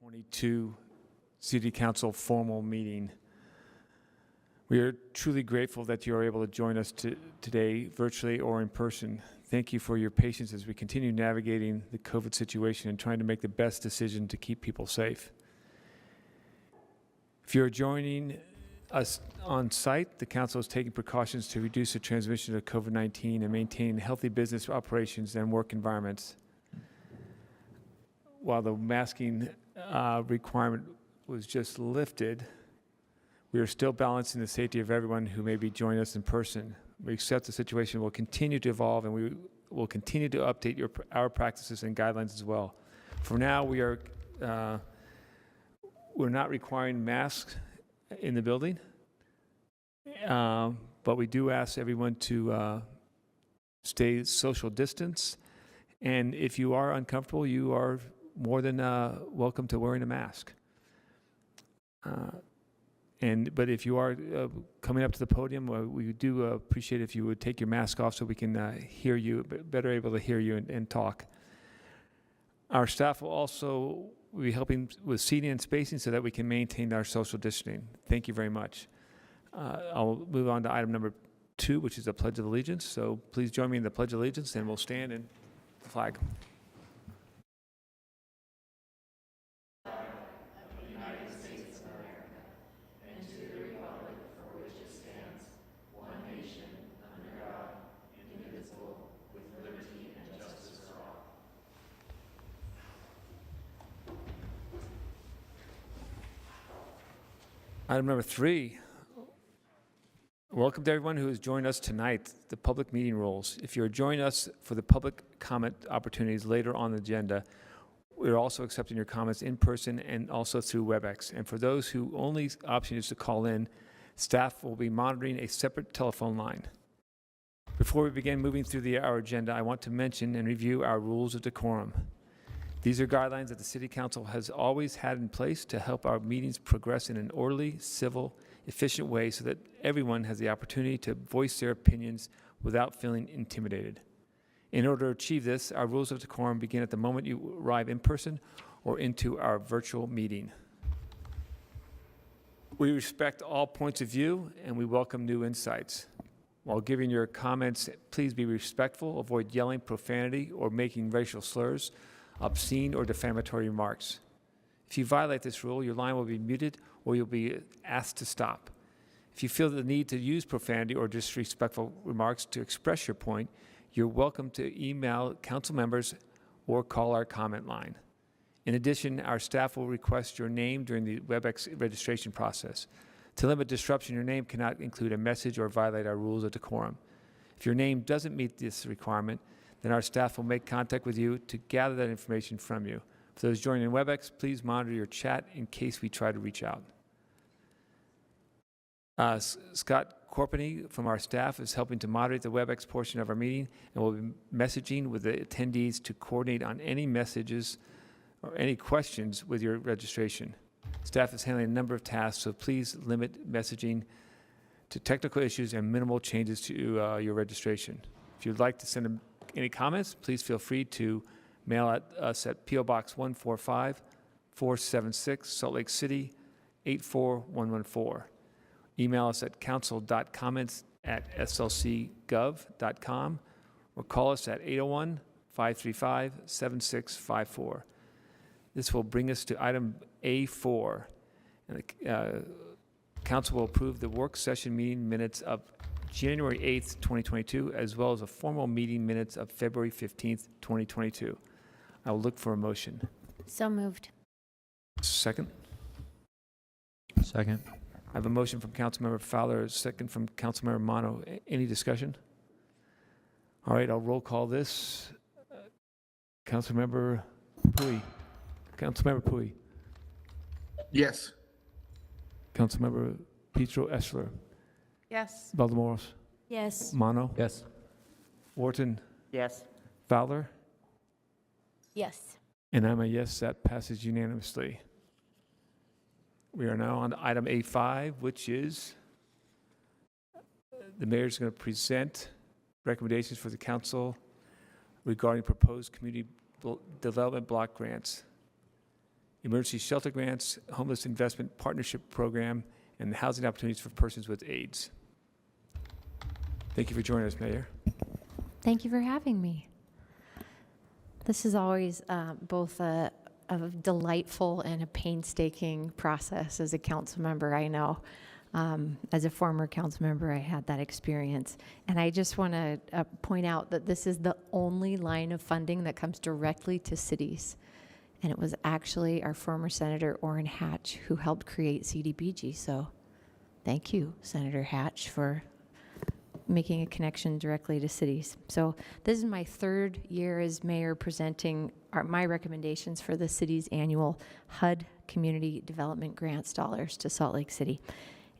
2022 City Council formal meeting. We are truly grateful that you are able to join us today, virtually or in person. Thank you for your patience as we continue navigating the COVID situation and trying to make the best decision to keep people safe. If you're joining us on site, the Council is taking precautions to reduce the transmission of COVID-19 and maintain healthy business operations and work environments. While the masking requirement was just lifted, we are still balancing the safety of everyone who may be joining us in person. We accept the situation will continue to evolve, and we will continue to update our practices and guidelines as well. For now, we're not requiring masks in the building, but we do ask everyone to stay social distance. And if you are uncomfortable, you are more than welcome to wearing a mask. But if you are coming up to the podium, we do appreciate if you would take your mask off so we can hear you, better able to hear you and talk. Our staff will also be helping with seating and spacing so that we can maintain our social distancing. Thank you very much. I'll move on to item number 2, which is the Pledge of Allegiance. So please join me in the Pledge of Allegiance, and we'll stand and flag. Item number 3, welcome to everyone who has joined us tonight, the public meeting rules. If you're joining us for the public comment opportunities later on the agenda, we're also accepting your comments in person and also through WebEx. And for those who only option is to call in, staff will be monitoring a separate telephone line. Before we begin moving through our agenda, I want to mention and review our rules of decorum. These are guidelines that the City Council has always had in place to help our meetings progress in an orderly, civil, efficient way so that everyone has the opportunity to voice their opinions without feeling intimidated. In order to achieve this, our rules of decorum begin at the moment you arrive in person or into our virtual meeting. We respect all points of view and we welcome new insights. While giving your comments, please be respectful, avoid yelling profanity or making racial slurs, obscene or defamatory remarks. If you violate this rule, your line will be muted or you'll be asked to stop. If you feel the need to use profanity or disrespectful remarks to express your point, you're welcome to email council members or call our comment line. In addition, our staff will request your name during the WebEx registration process. To limit disruption, your name cannot include a message or violate our rules of decorum. If your name doesn't meet this requirement, then our staff will make contact with you to gather that information from you. For those joining in WebEx, please monitor your chat in case we try to reach out. Scott Corpany from our staff is helping to moderate the WebEx portion of our meeting and will be messaging with the attendees to coordinate on any messages or any questions with your registration. Staff is handling a number of tasks, so please limit messaging to technical issues and minimal changes to your registration. If you'd like to send any comments, please feel free to mail us at P.O. Box 145, 476, Salt Lake City, 84114. Email us at council.comments@slcgov.com or call us at 801-535-7654. This will bring us to item A4. And the Council will approve the work session meeting minutes of January 8th, 2022, as well as a formal meeting minutes of February 15th, 2022. I will look for a motion. So moved. Second? Second. I have a motion from Councilmember Fowler, a second from Councilmember Mono. Any discussion? All right, I'll roll call this. Councilmember Pui. Councilmember Pui. Yes. Councilmember Petro Essler. Yes. Valdemoros. Yes. Mono. Yes. Wharton. Yes. Fowler. Yes. And I'm a yes, that passes unanimously. We are now on to item A5, which is the mayor's going to present recommendations for the council regarding proposed community development block grants. emergency shelter grants, homeless investment partnership program, and the housing opportunities for persons with AIDS. Thank you for joining us, Mayor. Thank you for having me. This is always both a delightful and a painstaking process as a council member. I know as a former council member, I had that experience. And I just want to point out that this is the only line of funding that comes directly to cities. And it was actually our former Senator Orrin Hatch who helped create CDBG. So thank you, Senator Hatch, for making a connection directly to cities. So this is my third year as mayor presenting my recommendations for the city's annual HUD Community Development Grants dollars to Salt Lake City.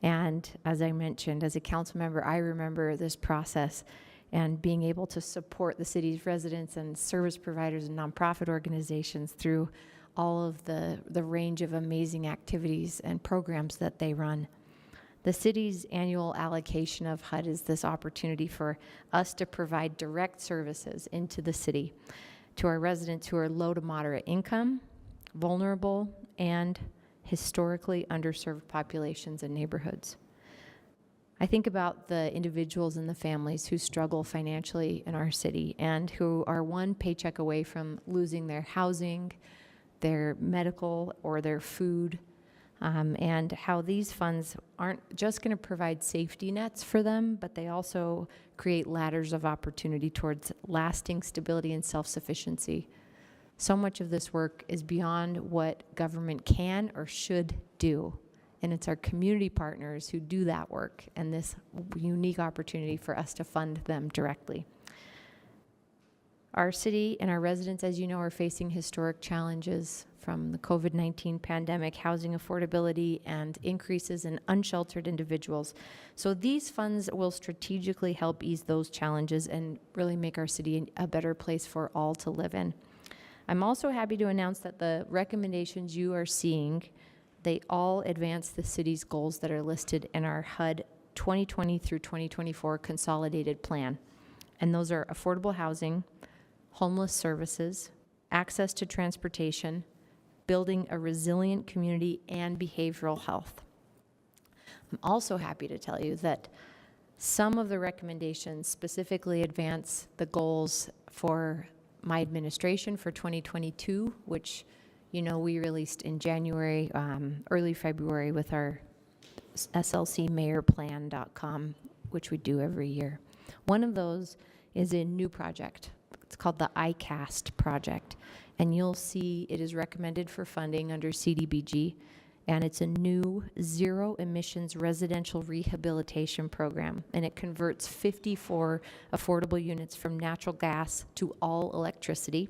And as I mentioned, as a council member, I remember this process and being able to support the city's residents and service providers and nonprofit organizations through all of the range of amazing activities and programs that they run. The city's annual allocation of HUD is this opportunity for us to provide direct services into the city to our residents who are low to moderate income, vulnerable, and historically underserved populations and neighborhoods. I think about the individuals and the families who struggle financially in our city and who are one paycheck away from losing their housing, their medical, or their food, and how these funds aren't just going to provide safety nets for them, but they also create ladders of opportunity towards lasting stability and self-sufficiency. So much of this work is beyond what government can or should do. And it's our community partners who do that work and this unique opportunity for us to fund them directly. Our city and our residents, as you know, are facing historic challenges from the COVID-19 pandemic, housing affordability, and increases in unsheltered individuals. So these funds will strategically help ease those challenges and really make our city a better place for all to live in. I'm also happy to announce that the recommendations you are seeing, they all advance the city's goals that are listed in our HUD 2020 through 2024 consolidated plan. And those are affordable housing, homeless services, access to transportation, building a resilient community, and behavioral health. I'm also happy to tell you that some of the recommendations specifically advance the goals for my administration for 2022, which you know we released in January, early February with our slcmayorplan.com, which we do every year. One of those is a new project. It's called the ICAST project, and you'll see it is recommended for funding under CDBG, and it's a new zero emissions residential rehabilitation program, and it converts 54 affordable units from natural gas to all electricity.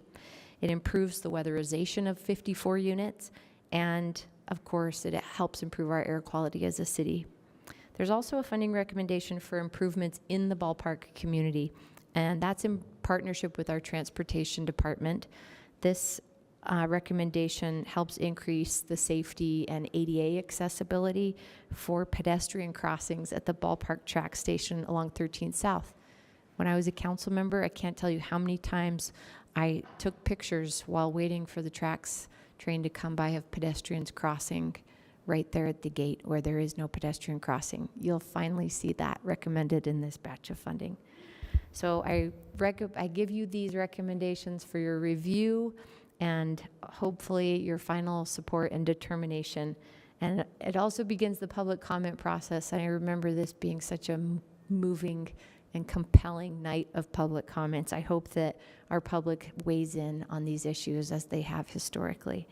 It improves the weatherization of 54 units, and of course it helps improve our air quality as a city. There's also a funding recommendation for improvements in the ballpark community, and that's in partnership with our transportation department. This recommendation helps increase the safety and ADA accessibility for pedestrian crossings at the ballpark track station along 13th South. When I was a council member, I can't tell you how many times I took pictures while waiting for the tracks train to come by of pedestrians crossing right there at the gate where there is no pedestrian crossing. You'll finally see that recommended in this batch of funding. So I give you these recommendations for your review and hopefully your final support and determination. And it also begins the public comment process. I remember this being such a moving and compelling night of public comments. I hope that our public weighs in on these issues as they have historically.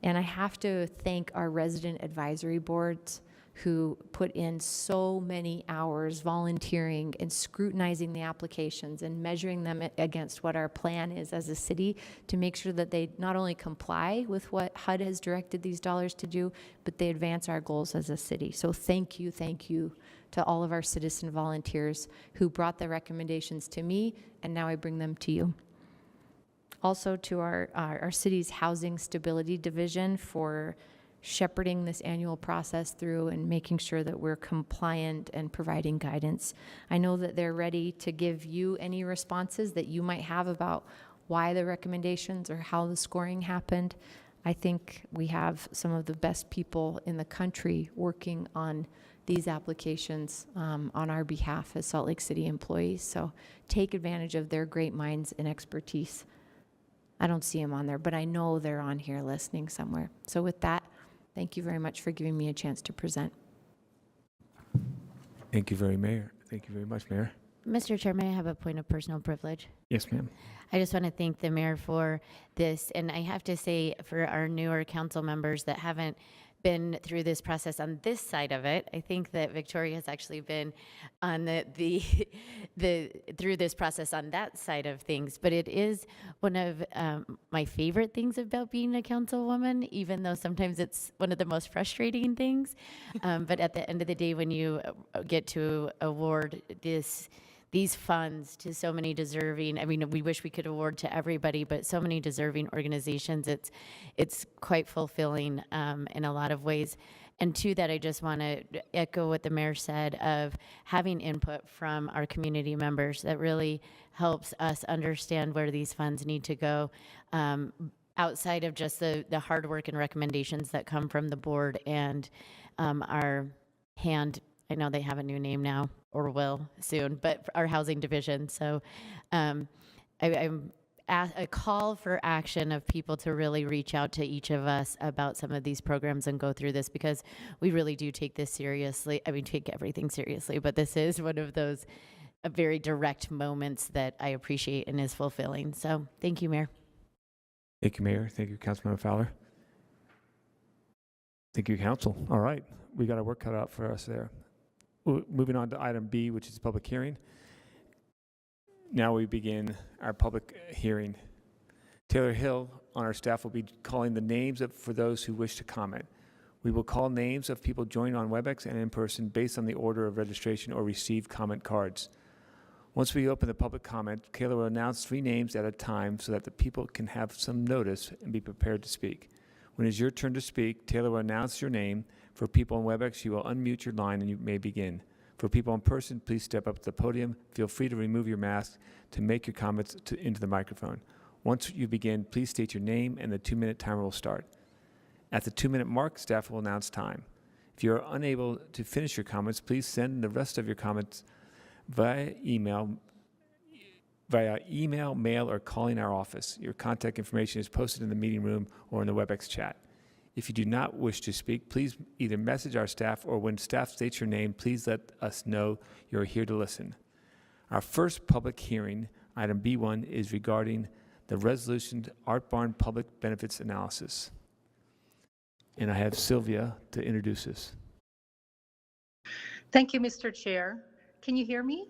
And I have to thank our resident advisory boards who put in so many hours volunteering and scrutinizing the applications and measuring them against what our plan is as a city to make sure that they not only comply with what HUD has directed these dollars to do, but they advance our goals as a city. So thank you to all of our citizen volunteers who brought the recommendations to me, and now I bring them to you. Also to our city's housing stability division for shepherding this annual process through and making sure that we're compliant and providing guidance. I know that they're ready to give you any responses that you might have about why the recommendations or how the scoring happened. I think we have some of the best people in the country working on these applications on our behalf as Salt Lake City employees. So take advantage of their great minds and expertise. I don't see them on there, but I know they're on here listening somewhere. So with that, thank you very much for giving me a chance to present. Thank you very much, Mayor. Mr. Chair, may I have a point of personal privilege? Yes, ma'am. I just want to thank the mayor for this. And I have to say, for our newer council members that haven't been through this process on this side of it, I think that Victoria has actually been on the through this process on that side of things. But it is one of my favorite things about being a councilwoman, even though sometimes it's one of the most frustrating things. But at the end of the day, when you get to award these funds to so many deserving, I mean, we wish we could award to everybody, but so many deserving organizations, it's quite fulfilling in a lot of ways. And to that, I just want to echo what the mayor said of having input from our community members that really helps us understand where these funds need to go, outside of just the hard work and recommendations that come from the board and our I know they have a new name now, or will soon, but our housing division. So I'm a call for action of people to really reach out to each of us about some of these programs and go through this, because we really do take this seriously. I mean, take everything seriously, but this is one of those very direct moments that I appreciate and is fulfilling. So thank you, Mayor. Thank you, Mayor. Thank you, Councilmember Fowler. Thank you, Council. All right. We got our work cut out for us there. Moving on to item B, which is public hearing. Now we begin our public hearing. Taylor Hill on our staff will be calling the names for those who wish to comment. We will call names of people joining on WebEx and in person based on the order of registration or received comment cards. Once we open the public comment, Taylor will announce 3 names at a time so that the people can have some notice and be prepared to speak. When it's your turn to speak, Taylor will announce your name. For people on WebEx, you will unmute your line and you may begin. For people in person, please step up to the podium. Feel free to remove your mask to make your comments into the microphone. Once you begin, please state your name and the 2-minute timer will start. At the 2-minute mark, staff will announce time. If you are unable to finish your comments, please send the rest of your comments via email, mail, or calling our office. Your contact information is posted in the meeting room or in the WebEx chat. If you do not wish to speak, please either message our staff, or when staff states your name, please let us know you're here to listen. Our first public hearing, item B1, is regarding the resolution to Art Barn Public Benefits Analysis. And I have Sylvia to introduce this. Thank you, Mr. Chair. Can you hear me?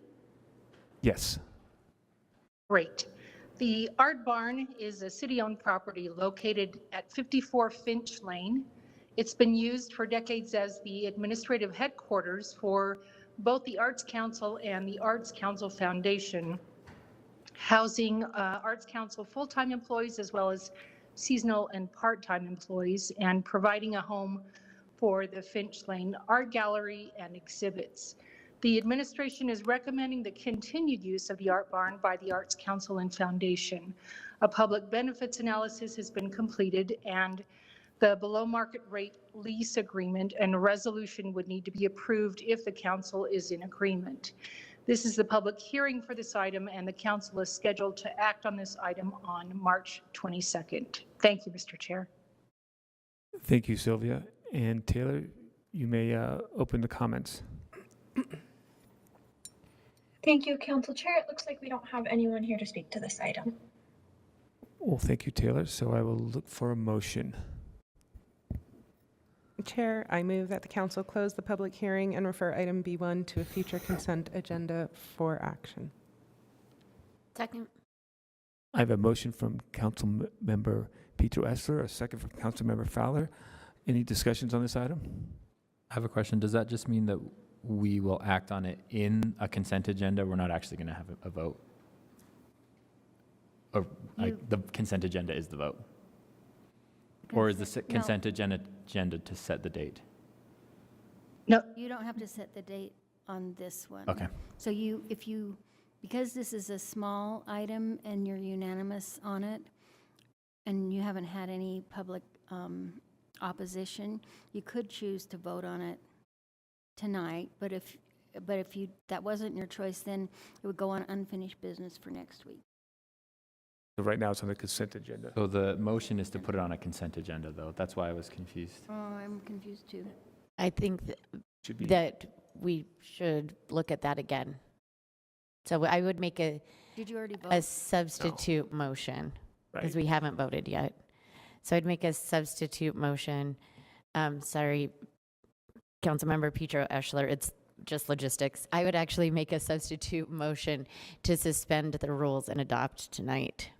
Yes. Great. The Art Barn is a city-owned property located at 54 Finch Lane. It's been used for decades as the administrative headquarters for both the Arts Council and the Arts Council Foundation, housing Arts Council full-time employees as well as seasonal and part-time employees, and providing a home for the Finch Lane Art Gallery and exhibits. The administration is recommending the continued use of the Art Barn by the Arts Council and Foundation. A public benefits analysis has been completed, and the below market rate lease agreement and a resolution would need to be approved if the council is in agreement. This is the public hearing for this item, and the council is scheduled to act on this item on March 22nd. Thank you, Mr. Chair. Thank you, Sylvia. And Taylor, you may open the comments. Thank you, Council Chair. It looks like we don't have anyone here to speak to this item. Well, thank you, Taylor. So I will look for a motion. Chair, I move that the council close the public hearing and refer item B1 to a future consent agenda for action. Second. I have a motion from Council Member Peter Essler, a second from Council Member Fowler. Any discussions on this item? I have a question. Does that just mean that we will act on it in a consent agenda? We're not actually going to have a vote? Or the consent agenda is the vote? Or is the consent agenda to set the date? No, You don't have to set the date on this one. Okay. So because this is a small item and you're unanimous on it, and you haven't had any public opposition, you could choose to vote on it tonight, but if that wasn't your choice, then it would go on unfinished business for next week. So right now, it's on the consent agenda. So the motion is to put it on a consent agenda, though. That's why I was confused. Oh, I'm confused too. I think Should be, that we should look at that again. So I would make a Did you already vote? substitute motion, because right. we haven't voted yet. So I'd make a substitute motion. Sorry, Councilmember Petro Eschler, it's just logistics. I would actually make a substitute motion to suspend the rules and adopt tonight.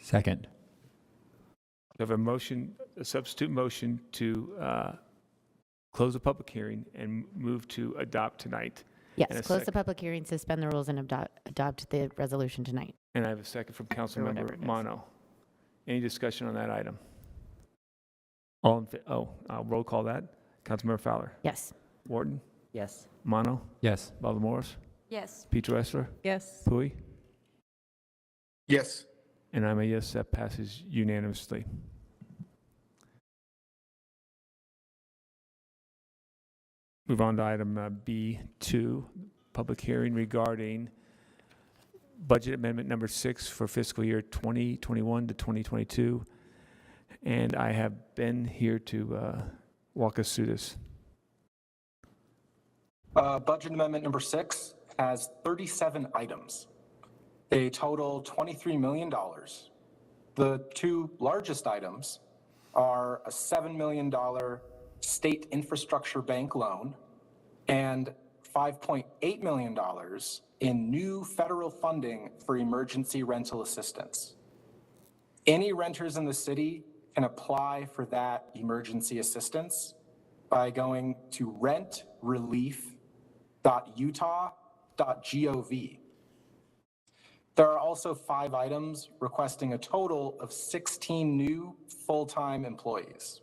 Second. We have a motion, a substitute motion to close the public hearing and move to adopt tonight. And a Yes, close the second. public hearing, suspend the rules, and adopt the resolution tonight. And I have a second from whatever Councilmember it is. Mono. Any discussion on that item? I'll roll call that. Councilmember Fowler, Yes. Wharton, Yes. Mono, Yes. Morris, Yes. Petro Essler, Yes. Pui, Yes. and I'm a yes, that passes unanimously. Move on to item B2, public hearing regarding budget amendment number 6 for fiscal year 2021 to 2022. And I have Ben here to walk us through this. Budget amendment number 6 has 37 items. They total $23 million. The two largest items are a $7 million state infrastructure bank loan and $5.8 million in new federal funding for emergency rental assistance. Any renters in the city can apply for that emergency assistance by going to rentrelief.utah.gov. There are also 5 items requesting a total of 16 new full-time employees.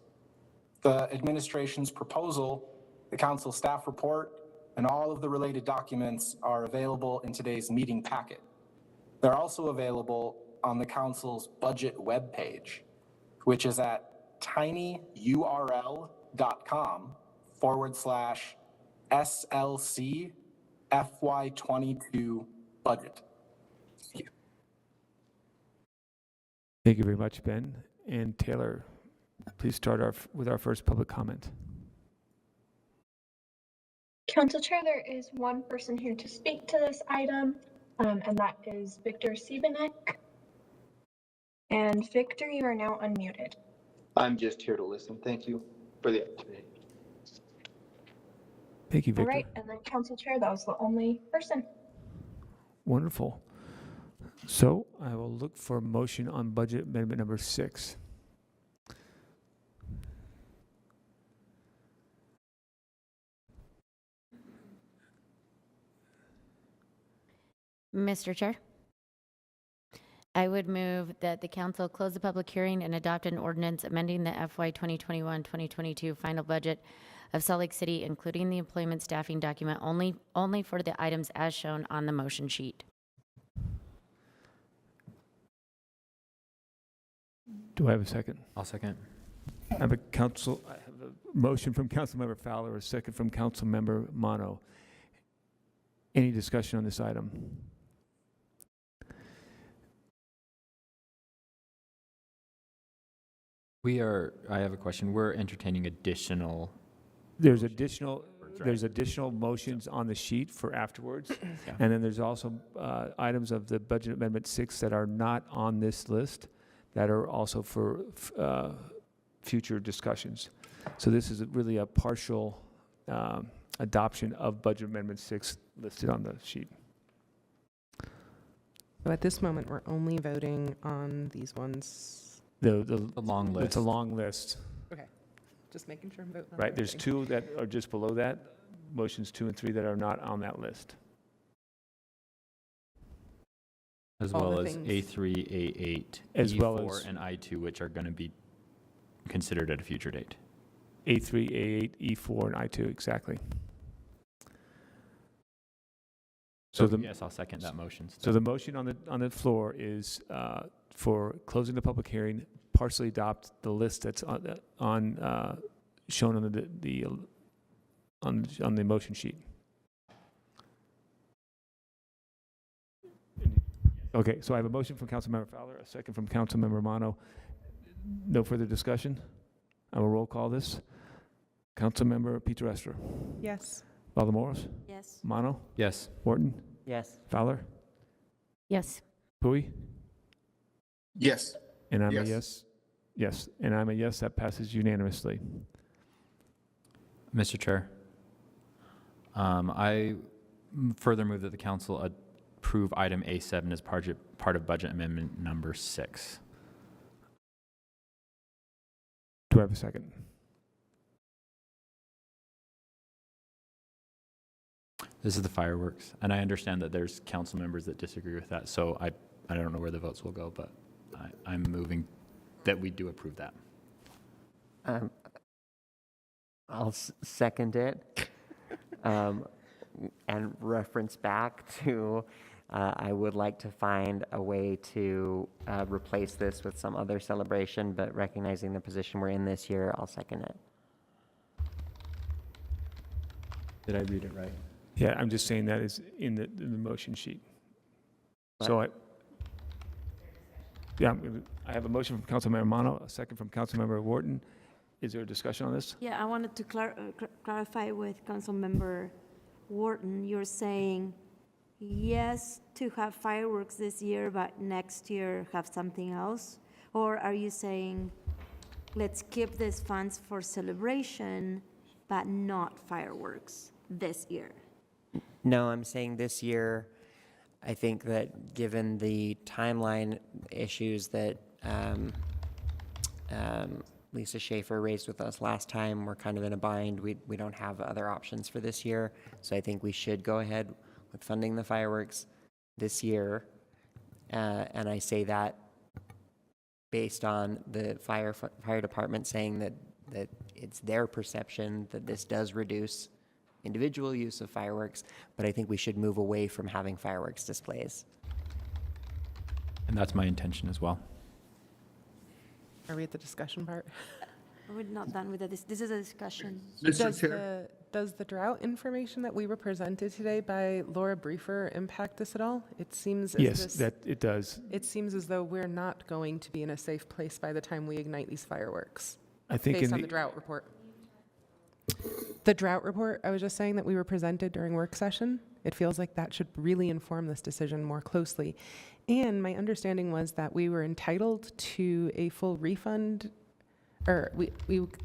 The administration's proposal, the council staff report, and all of the related documents are available in today's meeting packet. They're also available on the council's budget webpage, which is at tinyurl.com/SLC FY22 budget. Thank you. Thank you very much, Ben. And Taylor, please start with our first public comment. Council Chair, there is one person here to speak to this item, and that is Victor Siebenek. And Victor, you are now unmuted. I'm just here to listen. Thank you for the opportunity. Thank you, All Victor. right, and then Council Chair, that was the only person. Wonderful. So I will look for a motion on budget amendment number 6. Mr. Chair, I would move that the council close the public hearing and adopt an ordinance amending the FY 2021-2022 final budget of Salt Lake City, including the employment staffing document only for the items as shown on the motion sheet. Do I have a second? I'll second. I have a motion from Councilmember Fowler, a second from Councilmember Mono. Any discussion on this item? I have a question. We're entertaining additional. There's additional motions on the sheet for afterwards. Yeah. And then there's also items of the budget amendment 6 that are not on this list that are also for future discussions. So this is really a partial adoption of budget amendment 6 listed on the sheet. So at this moment, we're only voting on these ones. The long list. It's a long list, Okay, just making sure I'm voting on right? There's everything. 2 that are just below that, motions 2 and 3 that are not on that list. As all well the as things. A3, A8, As E4, well as- and I2, which are going to be considered at a future date. A3, A8, E4, and I2, exactly. So the yes, I'll second that motion. So the motion on the floor is for closing the public hearing, partially adopt the list that's shown on the motion sheet. Okay, so I have a motion from Councilmember Fowler, a second from Councilmember Romano. No further discussion? I will roll call this. Councilmember Pietrastra. Yes. Valdemoros. Yes. Mono. Yes. Wharton. Yes. Fowler. Yes. Pui. Yes. And I'm a Yes. yes. Yes, and I'm a yes. That passes unanimously. Mr. Chair, I further move that the council approve item A7 as part of budget amendment number 6. Do I have a second? This is the fireworks, and I understand that there's council members that disagree with that, so I don't know where the votes will go, but I'm moving that we do approve that. I'll second it. And reference back to, I would like to find a way to replace this with some other celebration, but recognizing the position we're in this year, I'll second it. Did I read it right? Yeah, I'm just saying that is in the motion sheet. So I have a motion from Councilmember Mono, a second from Councilmember Wharton. Is there a discussion on this? Yeah, I wanted to clarify with Councilmember Wharton. You're saying yes to have fireworks this year, but next year have something else? Or are you saying let's keep these funds for celebration, but not fireworks this year? No, I'm saying this year, I think that given the timeline issues that Lisa Schaefer raised with us last time, we're kind of in a bind. We don't have other options for this year. So I think we should go ahead with funding the fireworks this year. And I say that based on the fire department saying that it's their perception that this does reduce individual use of fireworks, but I think we should move away from having fireworks displays. And that's my intention as well. Are we at the discussion part? We're not done with this. This is a discussion. Does the drought information that we were presented today by Laura Briefer impact this at all? It seems Yes, that it does. It seems as though we're not going to be in a safe place by the time we ignite these fireworks. I think based on the drought report. The drought report, I was just saying that we were presented during work session. It feels like that should really inform this decision more closely. And my understanding was that we were entitled to a full refund, or we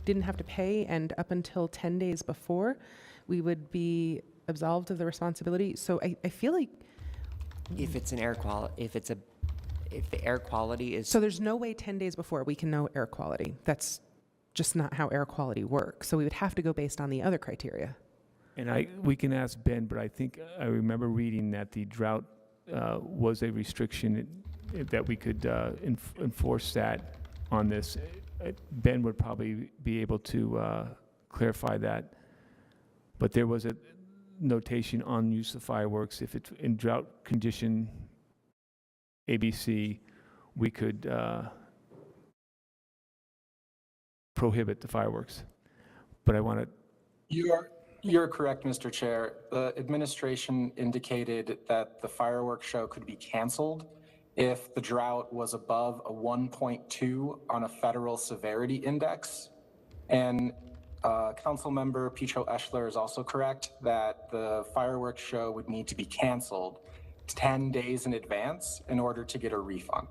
didn't have to pay, and up until 10 days before, we would be absolved of the responsibility. So I feel like if it's an air quality, if the air quality is... So there's no way 10 days before we can know air quality. That's just not how air quality works. So we would have to go based on the other criteria. And we can ask Ben, but I think I remember reading that the drought was a restriction that we could enforce that on this. Ben would probably be able to clarify that. But there was a notation on use of fireworks. If it's in drought condition ABC, we could prohibit the fireworks. But I want to... You're correct, Mr. Chair. The administration indicated that the fireworks show could be canceled if the drought was above a 1.2 on a federal severity index. And Councilmember Picho Eschler is also correct that the fireworks show would need to be canceled 10 days in advance in order to get a refund.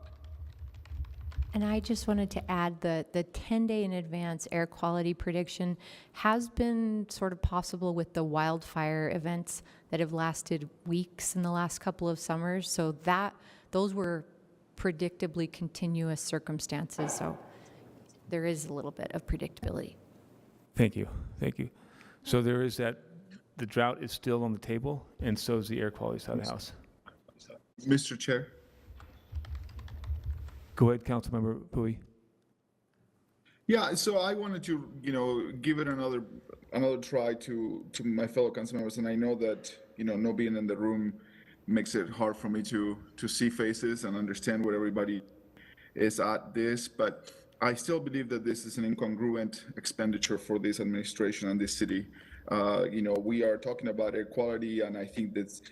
And I just wanted to add the 10-day in advance air quality prediction has been sort of possible with the wildfire events that have lasted weeks in the last couple of summers. So those were predictably continuous circumstances. So there is a little bit of predictability. Thank you. Thank you. So there is that, the drought is still on the table, and so is the air quality side of the house. Mr. Chair. Go ahead, Councilmember Pui. Yeah, so I wanted to, give it another try to my fellow council members, and I know that, no being in the room makes it hard for me to see faces and understand what everybody is at this, but I still believe that this is an incongruent expenditure for this administration and this city. We are talking about air quality, and I think that's,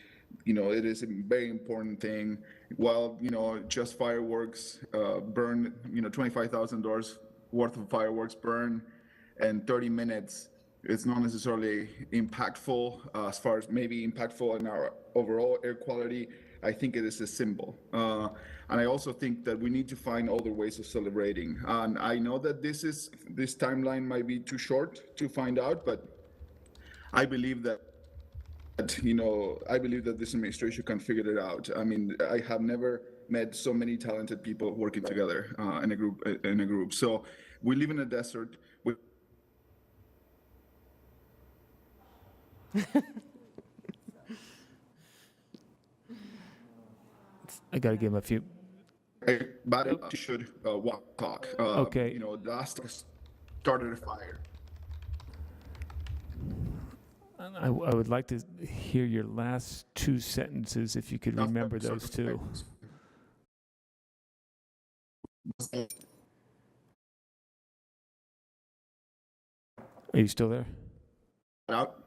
it is a very important thing. While, just fireworks burn, $25,000 worth of fireworks burn in 30 minutes, it's not necessarily impactful as far as maybe impactful in our overall air quality. I think it is a symbol. And I also think that we need to find other ways of celebrating. And I know that this timeline might be too short to find out, but I believe that this administration can figure it out. I mean, I have never met so many talented people working together in a group. So we live in a desert. I got to give him a few. But it should walk talk. Okay. Last started a fire. I would like to hear your last two sentences, if you could remember those two. Are you still there? Out.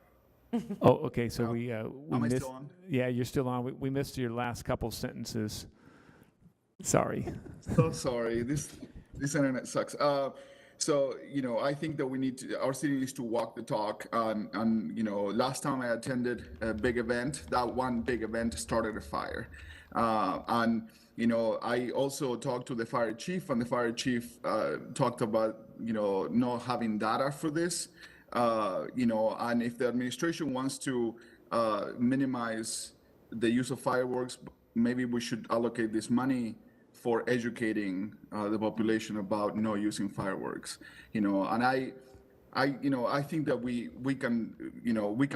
Oh, okay. So we Am I missed. still on? Yeah, you're still on. We missed your last couple sentences. Sorry. So sorry. This internet sucks. So I think that our city needs to walk the talk. And last time I attended a big event, that one big event started a fire. And I also talked to the fire chief, and the fire chief talked about not having data for this. And if the administration wants to minimize the use of fireworks, maybe we should allocate this money for educating the population about not using fireworks. And I think that we can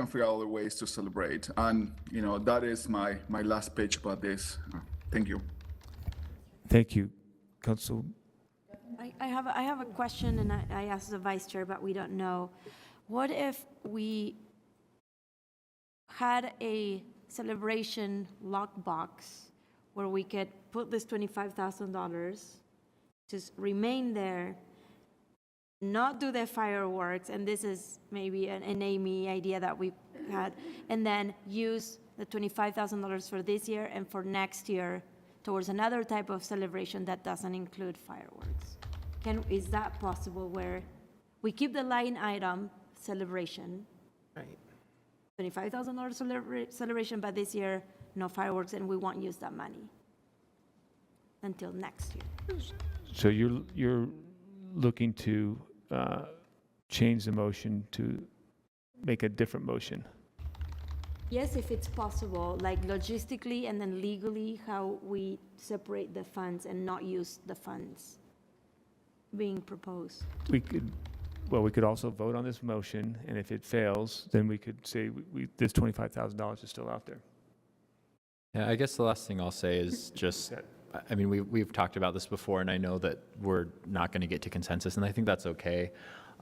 figure out other ways to celebrate. And that is my last pitch about this. Thank you. Thank you, Council. I have a question, and I asked the vice chair, but we don't know. What if we had a celebration lockbox where we could put this $25,000, just remain there, not do the fireworks, and this is maybe an Amy idea that we had, and then use the $25,000 for this year and for next year towards another type of celebration that doesn't include fireworks? Is that possible, where we keep the line item celebration, Right. $25,000 celebration, but this year no fireworks, and we won't use that money until next year? So you're looking to change the motion to make a different motion. Yes, if it's possible, like logistically and then legally, how we separate the funds and not use the funds being proposed. We could also vote on this motion, and if it fails, then we could say this $25,000 is still out there. Yeah, I guess the last thing I'll say is just, I mean, we've talked about this before, and I know that we're not going to get to consensus, and I think that's okay.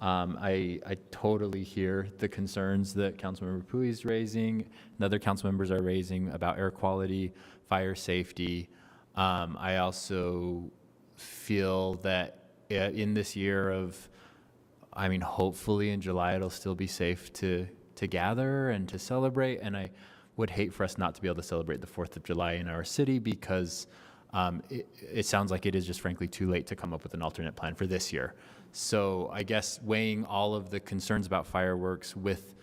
I totally hear the concerns that Councilmember Pui is raising and other council members are raising about air quality, fire safety. I also feel that in this year of, I mean, hopefully in July it'll still be safe to gather and to celebrate, and I would hate for us not to be able to celebrate the 4th of July in our city because it sounds like it is just frankly too late to come up with an alternate plan for this year. So I guess weighing all of the concerns about fireworks with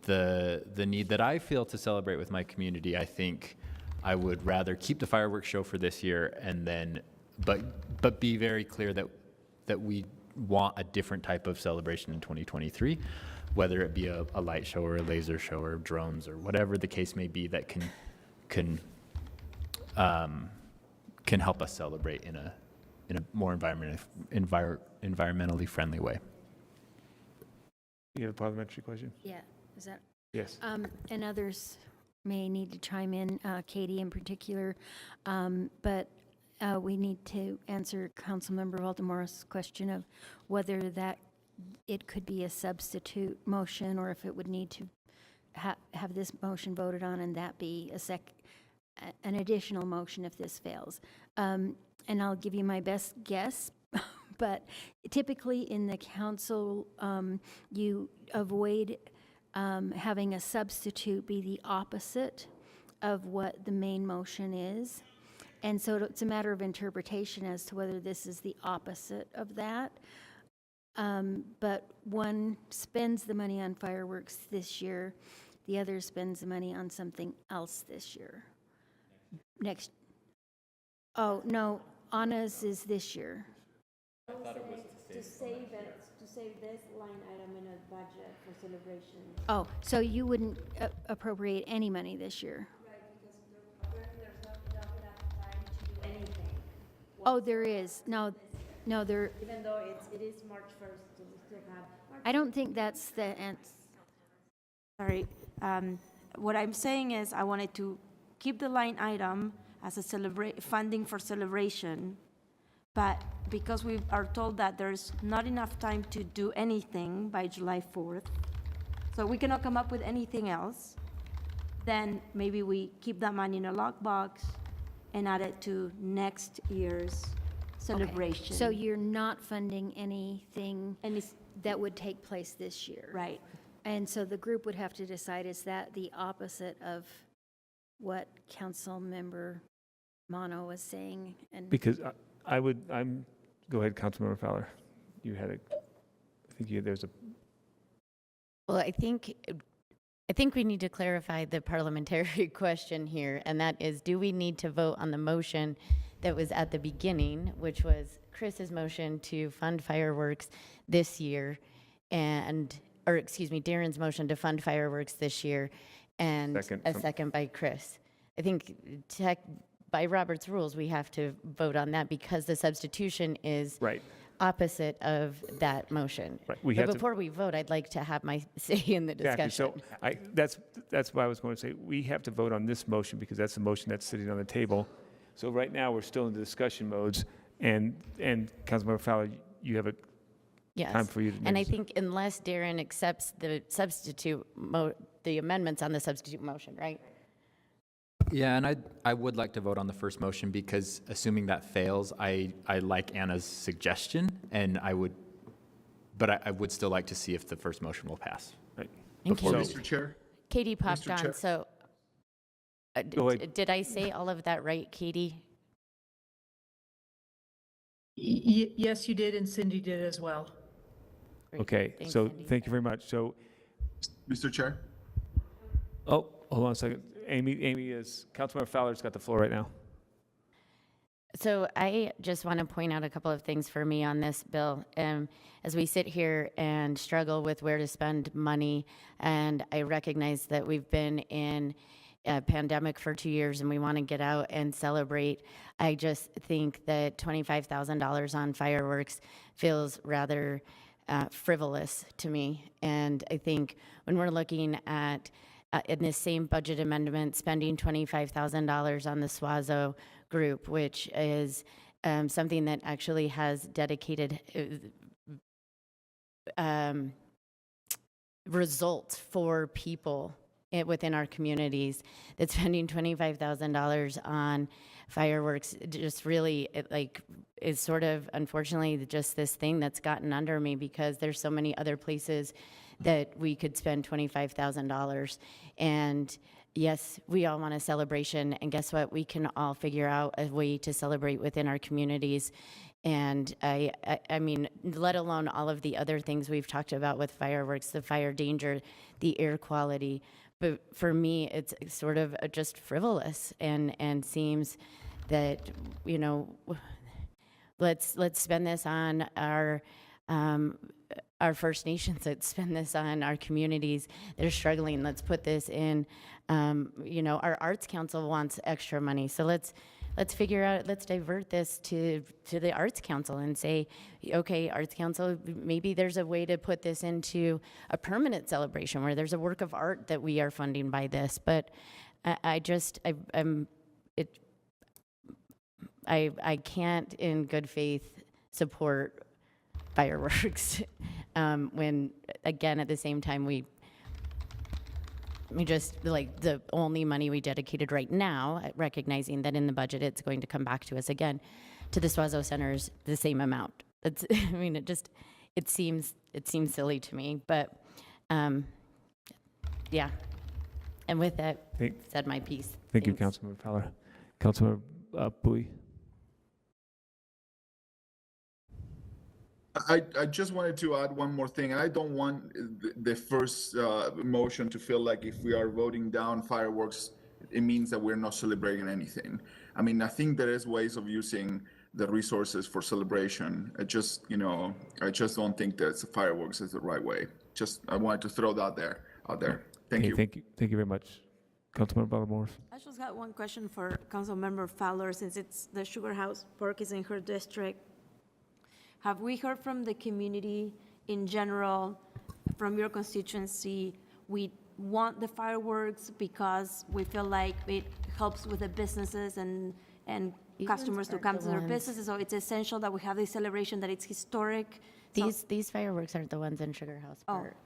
the need that I feel to celebrate with my community, I think I would rather keep the fireworks show for this year and then, but be very clear that we want a different type of celebration in 2023, whether it be a light show or a laser show or drones or whatever the case may be that can help us celebrate in a more environmentally friendly way. You have a parliamentary question? Yeah, is that? Yes. And others may need to chime in, Katie in particular, but we need to answer Councilmember Valdemora's question of whether that it could be a substitute motion, or if it would need to have this motion voted on and that be an additional motion if this fails. and I'll give you my best guess, but typically in the council, you avoid having a substitute be the opposite of what the main motion is. And so it's a matter of interpretation as to whether this is the opposite of that. But one spends the money on fireworks this year, the other spends the money on something else this year. Next. Oh, no, Anna's is this year. To save this line item in a budget for celebration. Oh, so you wouldn't appropriate any money this year? Right, because there's not enough time to do anything. Oh, there is. No, there, Even though it is March 1st, we still have. I don't think that's the answer. Sorry, what I'm saying is I wanted to keep the line item as a funding for celebration, but because we are told that there's not enough time to do anything by July 4th, so we cannot come up with anything else, then maybe we keep that money in a lockbox and add it to next year's celebration. So you're not funding anything that would take place this year? Right. And so the group would have to decide, is that the opposite of what Council Member Mono was saying? And Because go ahead, Councilmember Fowler. You had there's a. Well, I think we need to clarify the parliamentary question here, and that is, do we need to vote on the motion that was at the beginning, which was Chris's motion to fund fireworks this year, Darren's motion to fund fireworks this year, and second by Chris. I think by Robert's rules, we have to vote on that because the substitution is opposite of that motion. Right. But before we vote, I'd like to have my say in the discussion. Exactly. So that's why I was going to say we have to vote on this motion because that's the motion that's sitting on the table. So right now we're still in the discussion modes, and Councilmember Fowler, you have a time for you to. And I think unless Darren accepts the the amendments on the substitute motion, right? Yeah, and I would like to vote on the first motion because assuming that fails, I like Anna's suggestion, and I would still like to see if the first motion will pass. Right. Mr. Chair. Katie popped Mr. on, Chair. so did I say all of that right, Katie? Yes, you did, and Cindy did as well. Great. Okay, Thanks, so Cindy. thank you very much. So, Mr. Chair. oh, hold on a second. Councilmember Fowler's got the floor right now. So I just want to point out a couple of things for me on this bill. As we sit here and struggle with where to spend money, and I recognize that we've been in a pandemic for 2 years and we want to get out and celebrate, I just think that $25,000 on fireworks feels rather frivolous to me. And I think when we're looking at in this same budget amendment, spending $25,000 on the SWAZO group, which is something that actually has dedicated results for people within our communities, that spending $25,000 on fireworks just really is sort of, unfortunately, just this thing that's gotten under me because there's so many other places that we could spend $25,000. And yes, we all want a celebration, and guess what? We can all figure out a way to celebrate within our communities. And I mean, let alone all of the other things we've talked about with fireworks, the fire danger, the air quality. But for me, it's sort of just frivolous and seems that, you know, let's spend this on our First Nations, let's spend this on our communities that are struggling. Let's put this in, you know, our Arts Council wants extra money. So let's figure out, let's divert this to the Arts Council and say, okay, Arts Council, maybe there's a way to put this into a permanent celebration where there's a work of art that we are funding by this. But I can't in good faith support fireworks when, again, at the same time, we just, like, the only money we dedicated right now, recognizing that in the budget it's going to come back to us again, to the Suazo Centers the same amount. It's, I mean, it seems silly to me, but yeah. And with that, said my piece. Thank you, Thanks. Councilmember Fowler. Councilmember Bowie. I just wanted to add one more thing. I don't want the first motion to feel like if we are voting down fireworks, it means that we're not celebrating anything. I mean, I think there is ways of using the resources for celebration. I just don't think that fireworks is the right way. I wanted to throw that out there. Thank you. Thank you very much. Councilmember Ballamores. I just got one question for Councilmember Fowler, since it's the Sugar House Park is in her district. Have we heard from the community in general, from your constituency, we want the fireworks because we feel like it helps with the businesses and customers to come to their businesses, so it's essential that we have this celebration, that it's historic? These fireworks aren't the ones in Sugar House Park.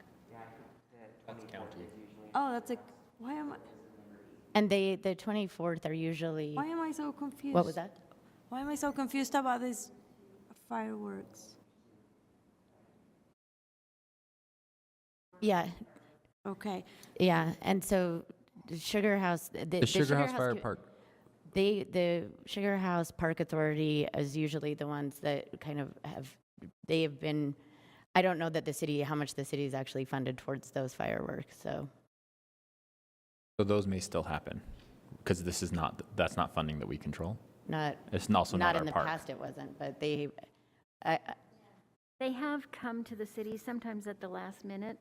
Oh, that's like, why am I? And the 24th are usually. Why am I so confused? What was that? Why am I so confused about these fireworks? Yeah. Okay. Yeah, and so the Sugar House, the Sugar House Fire Park. The Sugar House Park Authority is usually the ones that kind of they have been. I don't know that how much the city is actually funded towards those fireworks. So those may still happen, because that's not funding that we control. It's also not our in the park. past it wasn't, but They have come to the city sometimes at the last minute,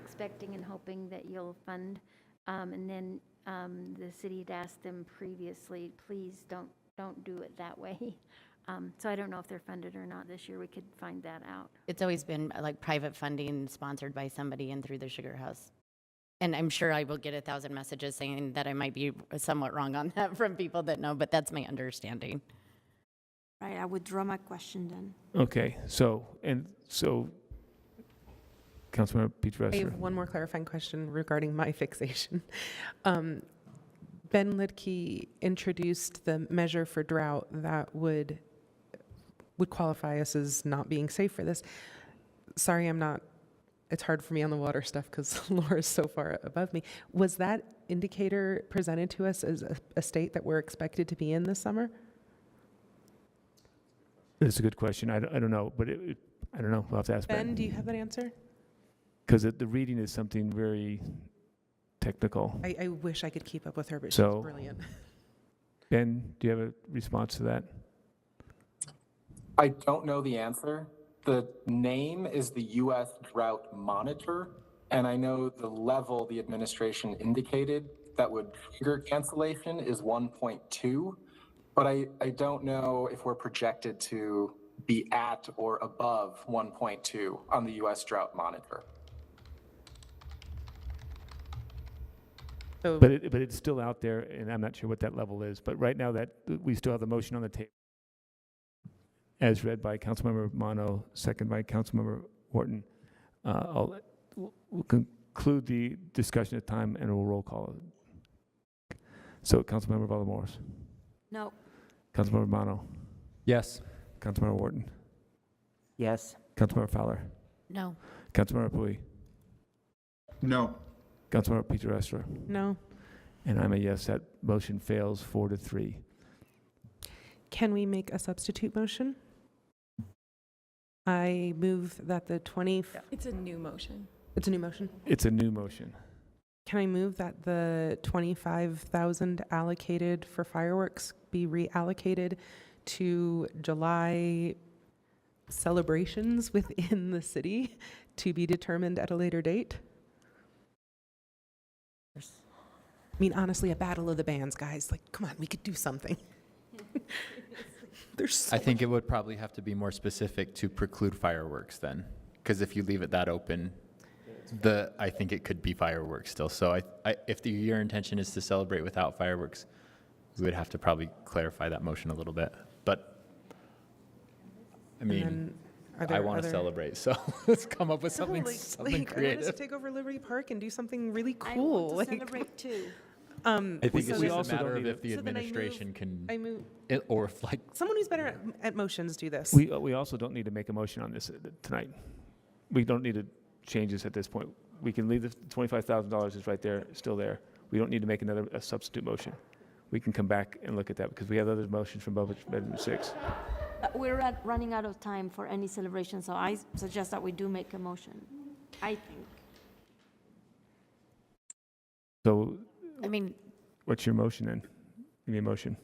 expecting and hoping that you'll fund. And then the city had asked them previously, please don't do it that way. So I don't know if they're funded or not this year. We could find that out. it's always been like private funding sponsored by somebody and through the Sugar House. And I'm sure I will get 1,000 messages saying that I might be somewhat wrong on that from people that know, but that's my understanding. Right, I withdraw my question then. Okay, so Councilmember Peter I have one more clarifying question regarding my fixation. Ben Lidke introduced the measure for drought that would qualify us as not being safe for this. Sorry, it's hard for me on the water stuff because Laura's so far above me. Was that indicator presented to us as a state that we're expected to be in this summer? That's a good question. I don't know, but I don't know. We'll have to ask Ben. Ben, do you have that answer? Because the reading is something very technical. I wish I could keep up with her, but So- she's brilliant. Ben, do you have a response to that? I don't know the answer. The name is the U.S. Drought Monitor, and I know the level the administration indicated that would trigger cancellation is 1.2, but I don't know if we're projected to be at or above 1.2 on the U.S. Drought Monitor. So But it's still out there, and I'm not sure what that level is. But right now, that we still have the motion on the table, as read by Councilmember Mono, second by Councilmember Wharton. We'll conclude the discussion at time, and we'll roll call it. So, Councilmember Ballamores. No. Councilmember Mono. Yes. Councilmember Wharton. Yes. Councilmember Fowler. No. Councilmember Bowie. No. Councilmember Peter Estra. no. And I'm a yes. That motion fails 4-3. Can we make a substitute motion? I move that the It's a new motion. It's a new motion. It's a new motion. Can I move that the 25,000 allocated for fireworks be reallocated to July celebrations within the city to be determined at a later date? I mean, honestly, a battle of the bands, guys. Like, come on, we could do something. I think it would probably have to be more specific to preclude fireworks then, because if you leave it that open, I think it could be fireworks still. So if your intention is to celebrate without fireworks, we would have to probably clarify that motion a little bit. But I mean, I want to celebrate, so let's come up with something I want us creative. to take over Liberty Park and do something really I cool. want to celebrate too. I think it's so just then- a also don't matter of need if the So then I administration can, I move, or if like, someone who's better at motions do this. We also don't need to make a motion on this tonight. We don't need to change this at this point. We can leave the $25,000 is right there, still there. We don't need to make a substitute motion. We can come back and look at that because we have other motions from Budget Amendment 6. We're running out of time for any celebration, so I suggest that we do make a motion, I think. So I mean, what's your motion then? Give me a motion.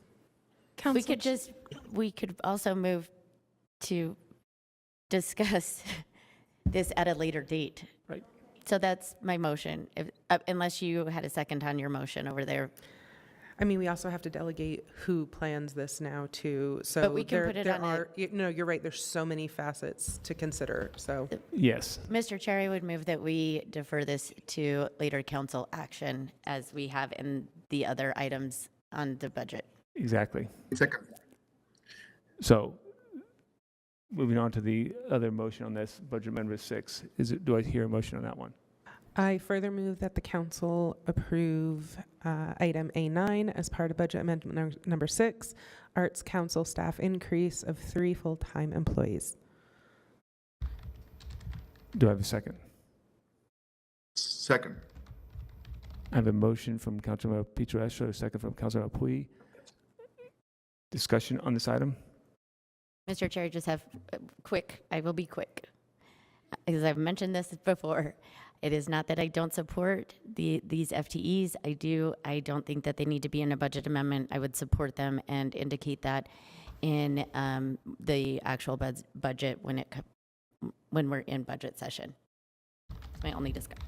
we could also move to discuss this at a later date. Right. So that's my motion, unless you had a second on your motion over there. I mean, we also have to delegate who plans this now too. So But we can there, put it there on are, no, you're right. There's so many facets to consider. So Yes. Mr. Chair, I would move that we defer this to later council action as we have in the other items on the budget. Exactly. Second. So moving on to the other motion on this, Budget Amendment 6. Do I hear a motion on that one? I further move that the council approve item A9 as part of budget amendment number 6, Arts Council staff increase of 3 full-time employees. Do I have a second? Second. I have a motion from Councilmember Pietrangelo, a second from Councilmember Puy. Discussion on this item? Mr. Chair, just have I will be quick. Because I've mentioned this before. It is not that I don't support these FTEs. I don't think that they need to be in a budget amendment. I would support them and indicate that in the actual budget when we're in budget session. That's my only discussion.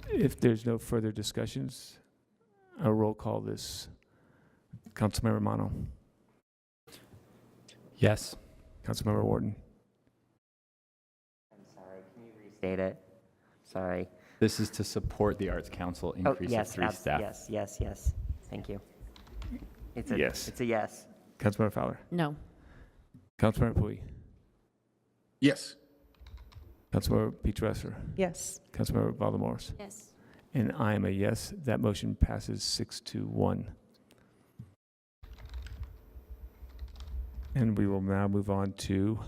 If there's no further discussions, I'll roll call this. Councilmember Mono. yes. Councilmember Wharton. I'm sorry, can you restate it? Sorry. This is to support the Arts Council increase of 3 staff. Yes. Thank you. It's a Yes. It's a yes. Councilmember Fowler. No. Councilmember Puy. Yes. Councilmember Pietrangelo. Yes. Councilmember Valdemars. Yes. And I am a yes. That motion passes 6-1. And we will now move on to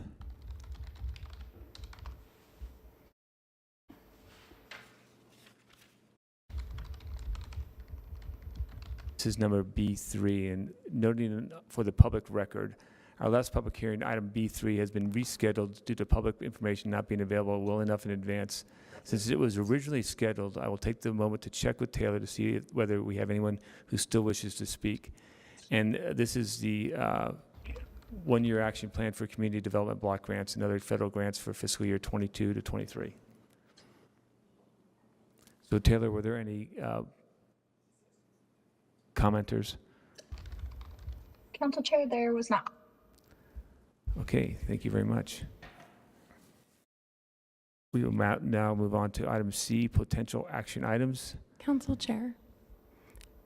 this is number B3, and noting for the public record, our last public hearing, item B3, has been rescheduled due to public information not being available well enough in advance. Since it was originally scheduled, I will take the moment to check with Taylor to see whether we have anyone who still wishes to speak. And this is the one-year action plan for community development block grants and other federal grants for fiscal year 22 to 23. So Taylor, were there any commenters? Council Chair, there was not. Okay, thank you very much. We will now move on to item C, potential action items. Council Chair,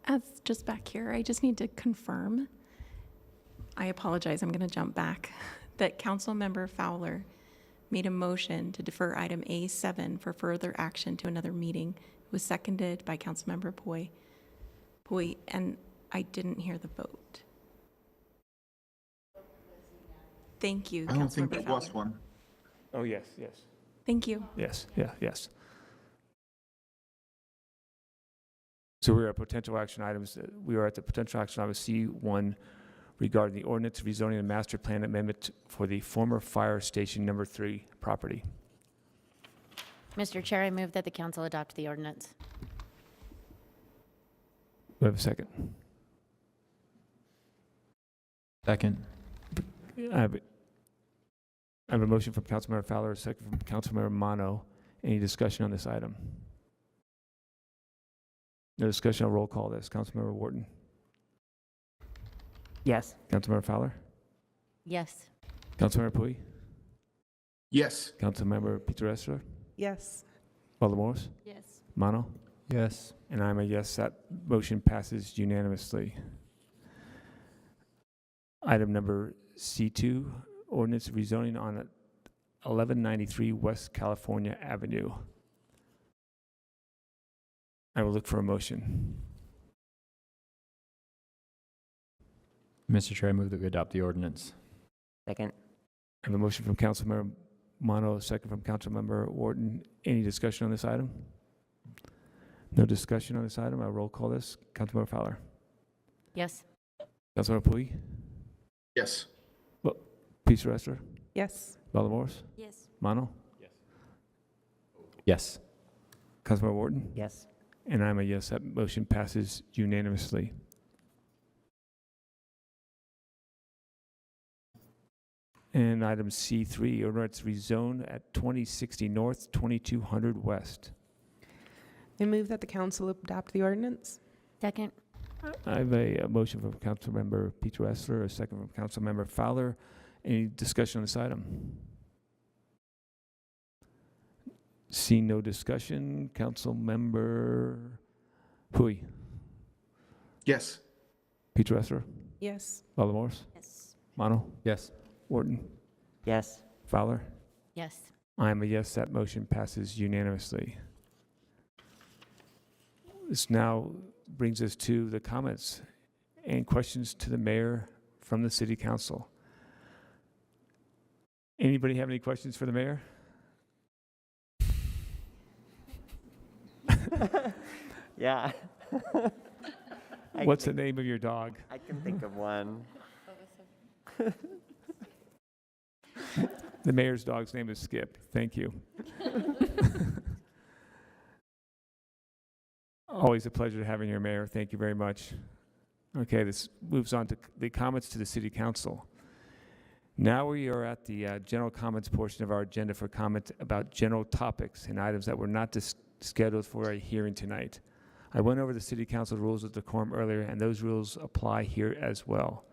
as just back here, I just need to confirm, I apologize, I'm going to jump back, that Councilmember Fowler made a motion to defer item A7 for further action to another meeting. It was seconded by Councilmember Puy, and I didn't hear the vote. Thank you, I don't think Councilmember there Fowler. was one. Oh, yes. Thank you. Yes. So we're at potential action items. We are at the potential action item C1 regarding the ordinance rezoning and master plan amendment for the former fire station number 3 property. Mr. Chair, I move that the council adopt the ordinance. Do I have a second? Second. I have a motion from Councilmember Fowler, a second from Councilmember Mono. Any discussion on this item? No discussion, I'll roll call this. Councilmember Wharton. Yes. Councilmember Fowler. Yes. Councilmember Puy. Yes. Councilmember Pietrangelo. Yes. Valdemars. Yes. Mono. Yes. And I'm a yes. That motion passes unanimously. Item number C2, ordinance rezoning on 1193 West California Avenue. I will look for a motion. Mr. Chair, I move that we adopt the ordinance. Second. I have a motion from Councilmember Mono, a second from Councilmember Wharton. Any discussion on this item? No discussion on this item. I'll roll call this. Councilmember Fowler. Yes. Councilmember Puig. Yes. Peter Esther. Yes. Bellamores. Yes. Mono. Yes. Councilmember Wharton. Yes. And I'm a yes. That motion passes unanimously. And item C3, ordinance rezone at 2060 North, 2200 West. I move that the council adopt the ordinance. Second. I have a motion from Councilmember Peter Essler, a second from Councilmember Fowler. Any discussion on this item? Seeing no discussion, Councilmember Hui. Yes. Peter Essler. Yes. Bellamores. Yes. Mono. Yes. Wharton. Yes. Fowler. Yes. I am a yes. That motion passes unanimously. This now brings us to the comments and questions to the mayor from the city council. Anybody have any questions for the mayor? Yeah. What's the name of your dog? I can think of one. The mayor's dog's name is Skip. Thank you. Always a pleasure having your mayor. Thank you very much. Okay, this moves on to the comments to the city council. Now we are at the general comments portion of our agenda for comment about general topics and items that were not scheduled for a hearing tonight. I went over the city council rules of decorum earlier, and those rules apply here as well.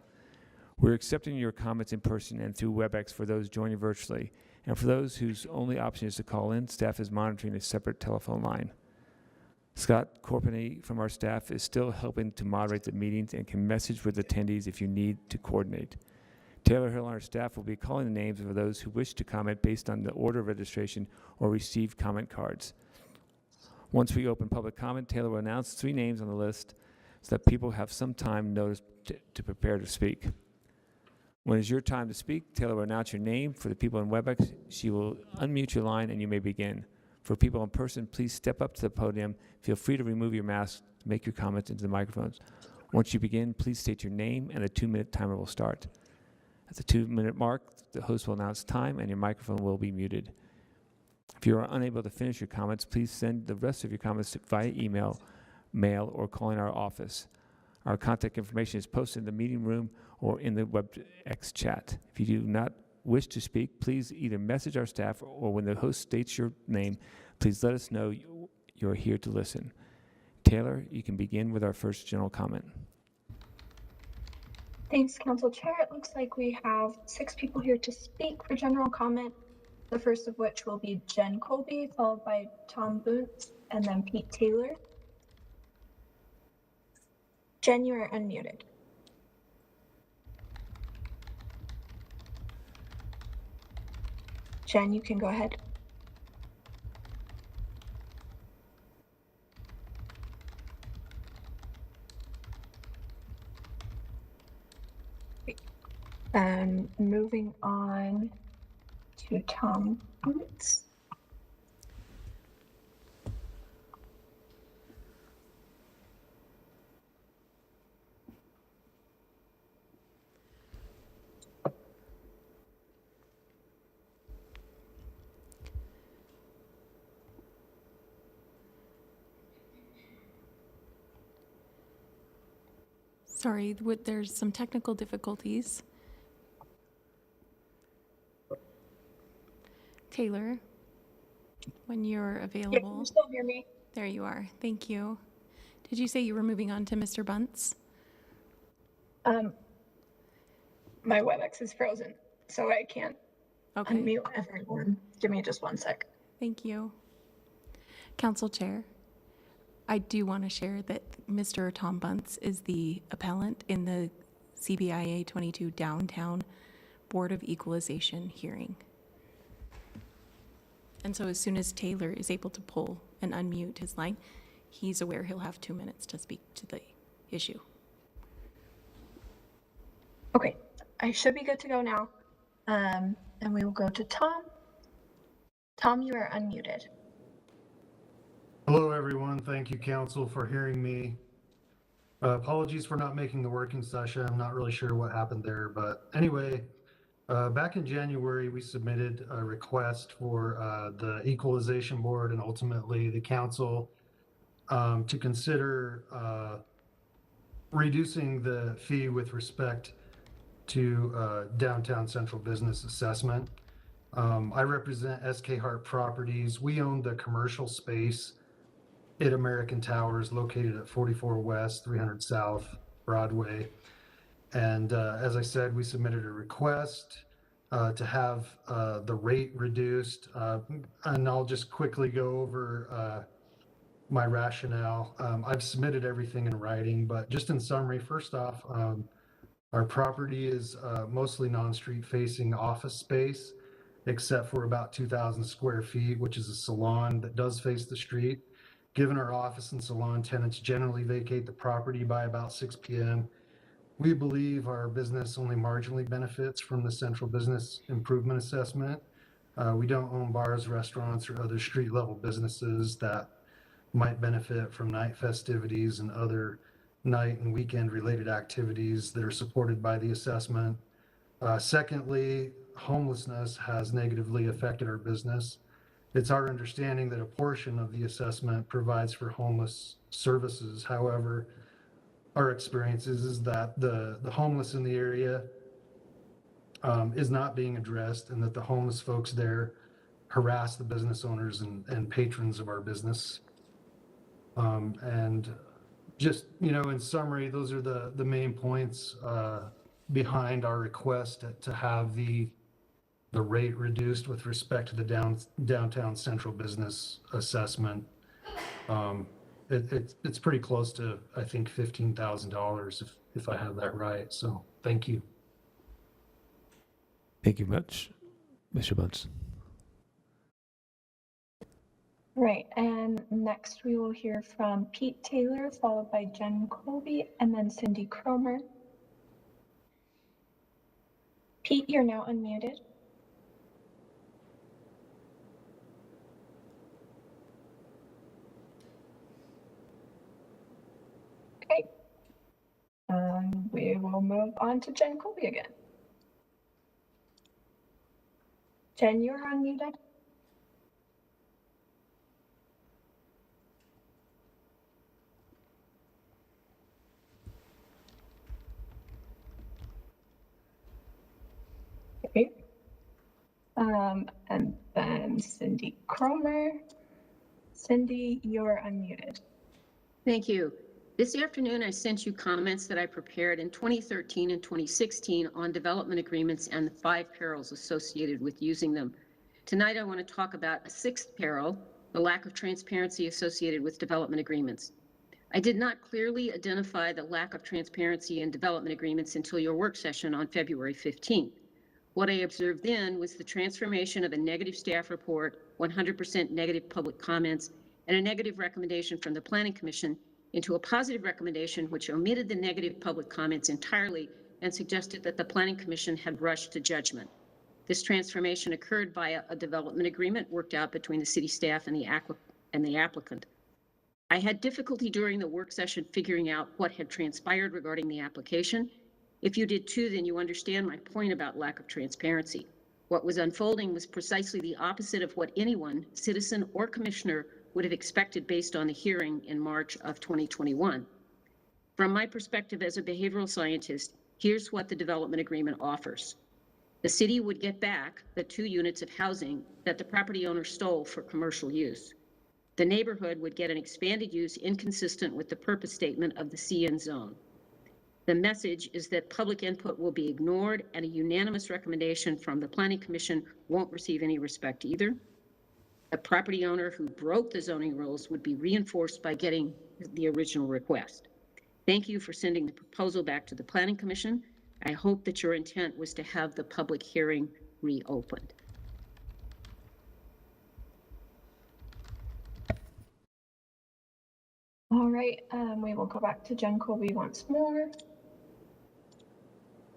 We're accepting your comments in person and through WebEx for those joining virtually, and for those whose only option is to call in, staff is monitoring a separate telephone line. Scott Corpenny from our staff is still helping to moderate the meetings and can message with attendees if you need to coordinate. Taylor Hill and our staff will be calling the names of those who wish to comment based on the order of registration or receive comment cards. Once we open public comment, Taylor will announce 3 names on the list so that people have some time notice to prepare to speak. When it's your time to speak, Taylor will announce your name. For the people in WebEx, she will unmute your line and you may begin. For people in person, please step up to the podium. Feel free to remove your mask to make your comments into the microphones. Once you begin, please state your name and the 2-minute timer will start. At the 2-minute mark, the host will announce time and your microphone will be muted. If you are unable to finish your comments, please send the rest of your comments via email, mail, or calling our office. Our contact information is posted in the meeting room or in the WebEx chat. If you do not wish to speak, please either message our staff or when the host states your name, please let us know you're here to listen. Taylor, you can begin with our first general comment. Thanks, Council Chair. It looks like we have 6 people here to speak for general comment. The first of which will be Jen Colby, followed by Tom Boots, and then Pete Taylor. Jen, you are unmuted. Jen, you can go ahead. Moving on to Tom Boots. Sorry, there's some technical difficulties. Taylor, when you're available. Yeah, can you still hear me? There you are. Thank you. Did you say you were moving on to Mr. Bunce? My WebEx is frozen, so I can't unmute everyone. Give me just 1 sec. Thank you. Council Chair, I do want to share that Mr. Tom Bunce is the appellant in the CBIA 22 Downtown Board of Equalization hearing. And so as soon as Taylor is able to pull and unmute his line, he's aware he'll have 2 minutes to speak to the issue. Okay, I should be good to go now. And we will go to Tom. Tom, you are unmuted. Hello, everyone. Thank you, council, for hearing me. Apologies for not making the working session. I'm not really sure what happened there, but anyway, back in January, we submitted a request for the Equalization Board and ultimately the council to consider reducing the fee with respect to downtown central business assessment. I represent SK Hart Properties. We own the commercial space at American Towers located at 44 West, 300 South Broadway. And as I said, we submitted a request to have the rate reduced. And I'll just quickly go over my rationale. I've submitted everything in writing, but just in summary, first off, our property is mostly non-street facing office space, except for about 2,000 square feet, which is a salon that does face the street. Given our office and salon tenants generally vacate the property by about 6 p.m., we believe our business only marginally benefits from the central business improvement assessment. We don't own bars, restaurants, or other street level businesses that might benefit from night festivities and other night and weekend related activities that are supported by the assessment. Secondly, homelessness has negatively affected our business. It's our understanding that a portion of the assessment provides for homeless services. However, our experience is that the homeless in the area is not being addressed, and that the homeless folks there harass the business owners and patrons of our business. And just, in summary, those are the main points behind our request to have the rate reduced with respect to the downtown central business assessment. It's pretty close to, I think, $15,000 if I have that right. So thank you. Thank you much, Mr. Bunce. Right, and next we will hear from Pete Taylor, followed by Jen Colby, and then Cindy Cromer. Pete, you're now unmuted. Okay. We will move on to Jen Colby again. Jen, you're unmuted. Okay. And then Cindy Cromer. Cindy, you're unmuted. Thank you. This afternoon, I sent you comments that I prepared in 2013 and 2016 on development agreements and the 5 perils associated with using them. Tonight, I want to talk about a 6th peril, the lack of transparency associated with development agreements. I did not clearly identify the lack of transparency in development agreements until your work session on February 15th. What I observed then was the transformation of a negative staff report, 100% negative public comments, and a negative recommendation from the Planning Commission into a positive recommendation which omitted the negative public comments entirely and suggested that the Planning Commission had rushed to judgment. This transformation occurred via a development agreement worked out between the city staff and the applicant. I had difficulty during the work session figuring out what had transpired regarding the application. If you did too, then you understand my point about lack of transparency. What was unfolding was precisely the opposite of what anyone, citizen or commissioner, would have expected based on the hearing in March of 2021. From my perspective as a behavioral scientist, here's what the development agreement offers. The city would get back the 2 units of housing that the property owner stole for commercial use. The neighborhood would get an expanded use inconsistent with the purpose statement of the CN zone. The message is that public input will be ignored and a unanimous recommendation from the Planning Commission won't receive any respect either. A property owner who broke the zoning rules would be reinforced by getting the original request. Thank you for sending the proposal back to the Planning Commission. I hope that your intent was to have the public hearing reopened. All right, we will go back to Jen Colby once more.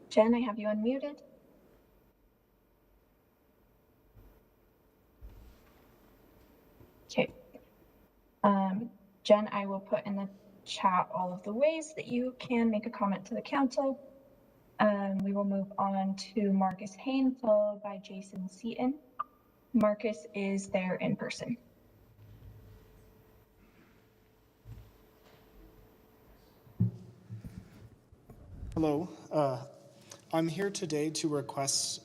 Jen, I have you unmuted. Okay. Jen, I will put in the chat all of the ways that you can make a comment to the council. We will move on to Marcus Hain, followed by Jason Seaton. Marcus is there in person. Hello. I'm here today to request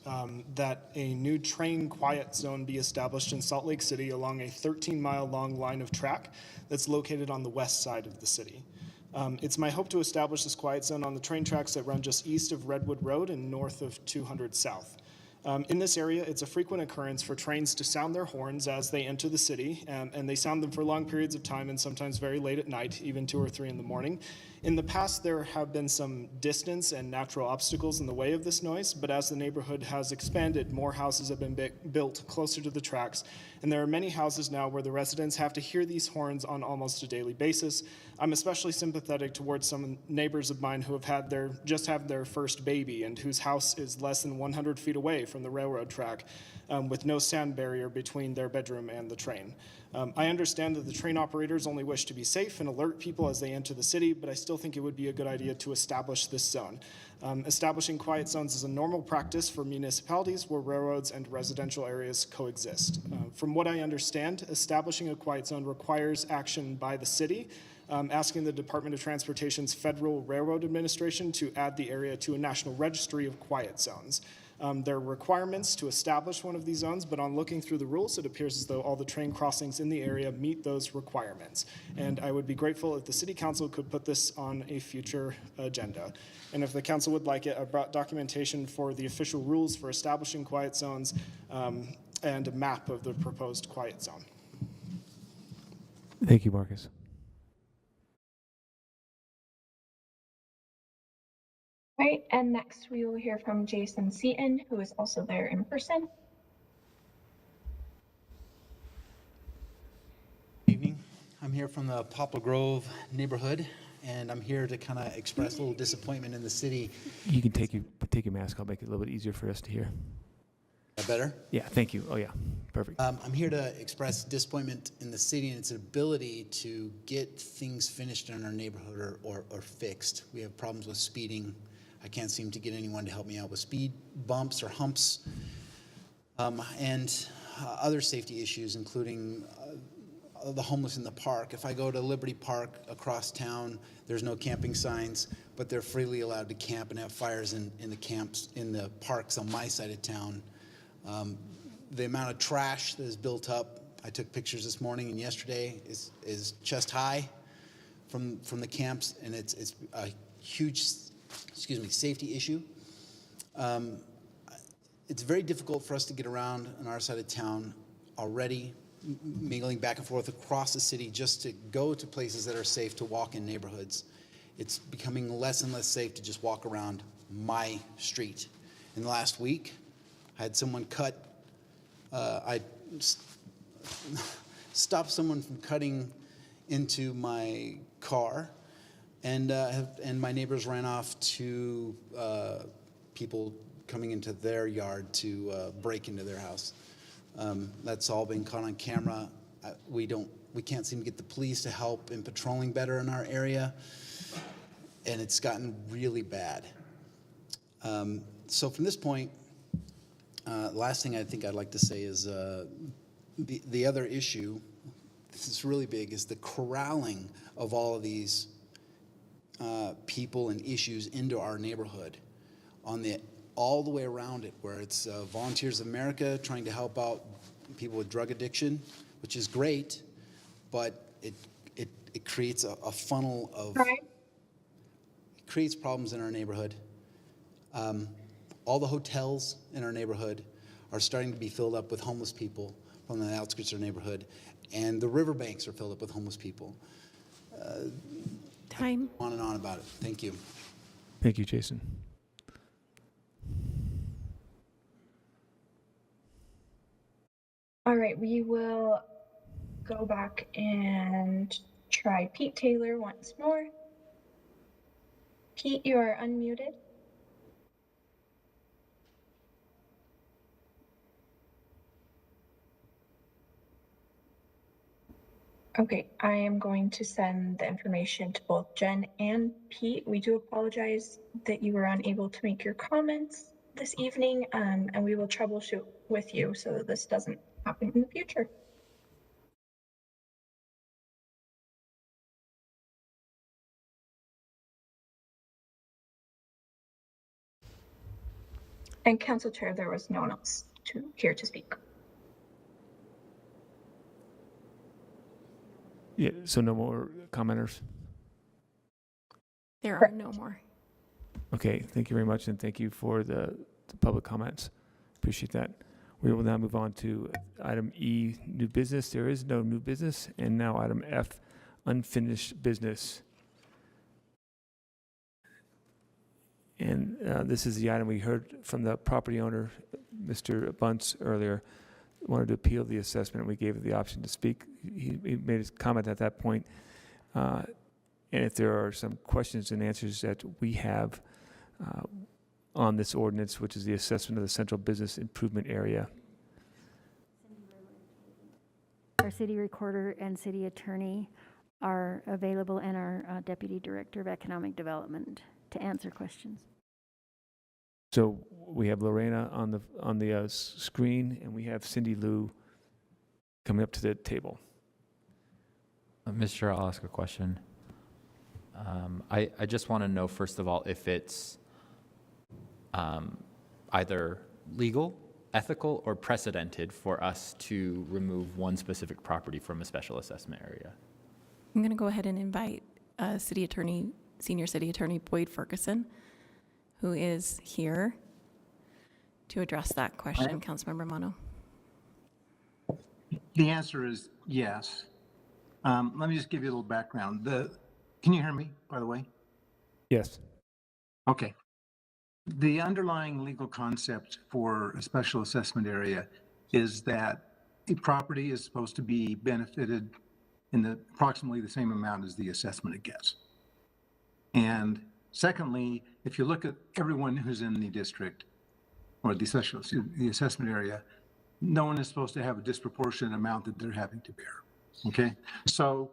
that a new train quiet zone be established in Salt Lake City along a 13-mile long line of track that's located on the west side of the city. It's my hope to establish this quiet zone on the train tracks that run just east of Redwood Road and north of 200 South. In this area, it's a frequent occurrence for trains to sound their horns as they enter the city, and they sound them for long periods of time and sometimes very late at night, even 2 or 3 in the morning. In the past, there have been some distance and natural obstacles in the way of this noise, but as the neighborhood has expanded, more houses have been built closer to the tracks, and there are many houses now where the residents have to hear these horns on almost a daily basis. I'm especially sympathetic towards some neighbors of mine who have just had their first baby and whose house is less than 100 feet away from the railroad track, with no sound barrier between their bedroom and the train. I understand that the train operators only wish to be safe and alert people as they enter the city, but I still think it would be a good idea to establish this zone. Establishing quiet zones is a normal practice for municipalities where railroads and residential areas coexist. From what I understand, establishing a quiet zone requires action by the city, asking the Department of Transportation's Federal Railroad Administration to add the area to a national registry of quiet zones. There are requirements to establish one of these zones, but on looking through the rules, it appears as though all the train crossings in the area meet those requirements. And I would be grateful if the City Council could put this on a future agenda. And if the Council would like it, I brought documentation for the official rules for establishing quiet zones and a map of the proposed quiet zone. Thank you, Marcus. Right, and next we will hear from Jason Seaton, who is also there in person. Evening. I'm here from the Poplar Grove neighborhood, and I'm here to kind of express a little disappointment in the city. You can take your mask. I'll make it a little bit easier for us to hear. Better? Yeah, thank you. Oh, yeah, perfect. I'm here to express disappointment in the city and its ability to get things finished in our neighborhood or fixed. We have problems with speeding. I can't seem to get anyone to help me out with speed bumps or humps, and other safety issues, including the homeless in the park. If I go to Liberty Park across town, there's no camping signs, but they're freely allowed to camp and have fires in the camps, in the parks on my side of town. The amount of trash that is built up, I took pictures this morning and yesterday, is chest high from the camps, and it's a huge safety issue. It's very difficult for us to get around on our side of town already, mingling back and forth across the city just to go to places that are safe to walk in neighborhoods. It's becoming less and less safe to just walk around my street. In the last week, I had someone I stopped someone from cutting into my car, and my neighbors ran off to people coming into their yard to break into their house. That's all been caught on camera. We can't seem to get the police to help in patrolling better in our area, and it's gotten really bad. So from this point, last thing I think I'd like to say is the other issue, this is really big, is the corralling of all of these people and issues into our neighborhood all the way around it, where it's Volunteers of America trying to help out people with drug addiction, which is great, but it creates a funnel of, it creates problems in our neighborhood. All the hotels in our neighborhood are starting to be filled up with homeless people from the outskirts of our neighborhood, and the riverbanks are filled up with homeless people. Time. On and on about it. Thank you. Thank you, Jason. All right, we will go back and try Pete Taylor once more. Pete, you are unmuted. Okay, I am going to send the information to both Jen and Pete. We do apologize that you were unable to make your comments this evening, and we will troubleshoot with you so that this doesn't happen in the future. And Council Chair, there was no one else here to speak. Yeah, so no more commenters? There are no more. Okay, thank you very much, and thank you for the public comments. Appreciate that. We will now move on to item E, new business. There is no new business. And now item F, unfinished business. And this is the item we heard from the property owner, Mr. Bunce, earlier. Wanted to appeal the assessment. We gave him the option to speak. He made his comment at that point. And if there are some questions and answers that we have on this ordinance, which is the assessment of the central business improvement area. Our city recorder and city attorney are available, and our deputy director of economic development to answer questions. So we have Lorena on the screen, and we have Cindy Lou coming up to the table. Mr. Chair, I'll ask a question. I just want to know, first of all, if it's either legal, ethical, or precedented for us to remove one specific property from a special assessment area. I'm going to go ahead and invite City Attorney, Senior City Attorney Boyd Ferguson, who is here to address that question. Councilmember Mono. The answer is yes. Let me just give you a little background. Can you hear me, by the way? Yes. Okay. The underlying legal concept for a special assessment area is that a property is supposed to be benefited in approximately the same amount as the assessment it gets. And secondly, if you look at everyone who's in the district or the assessment area, no one is supposed to have a disproportionate amount that they're having to bear. Okay? So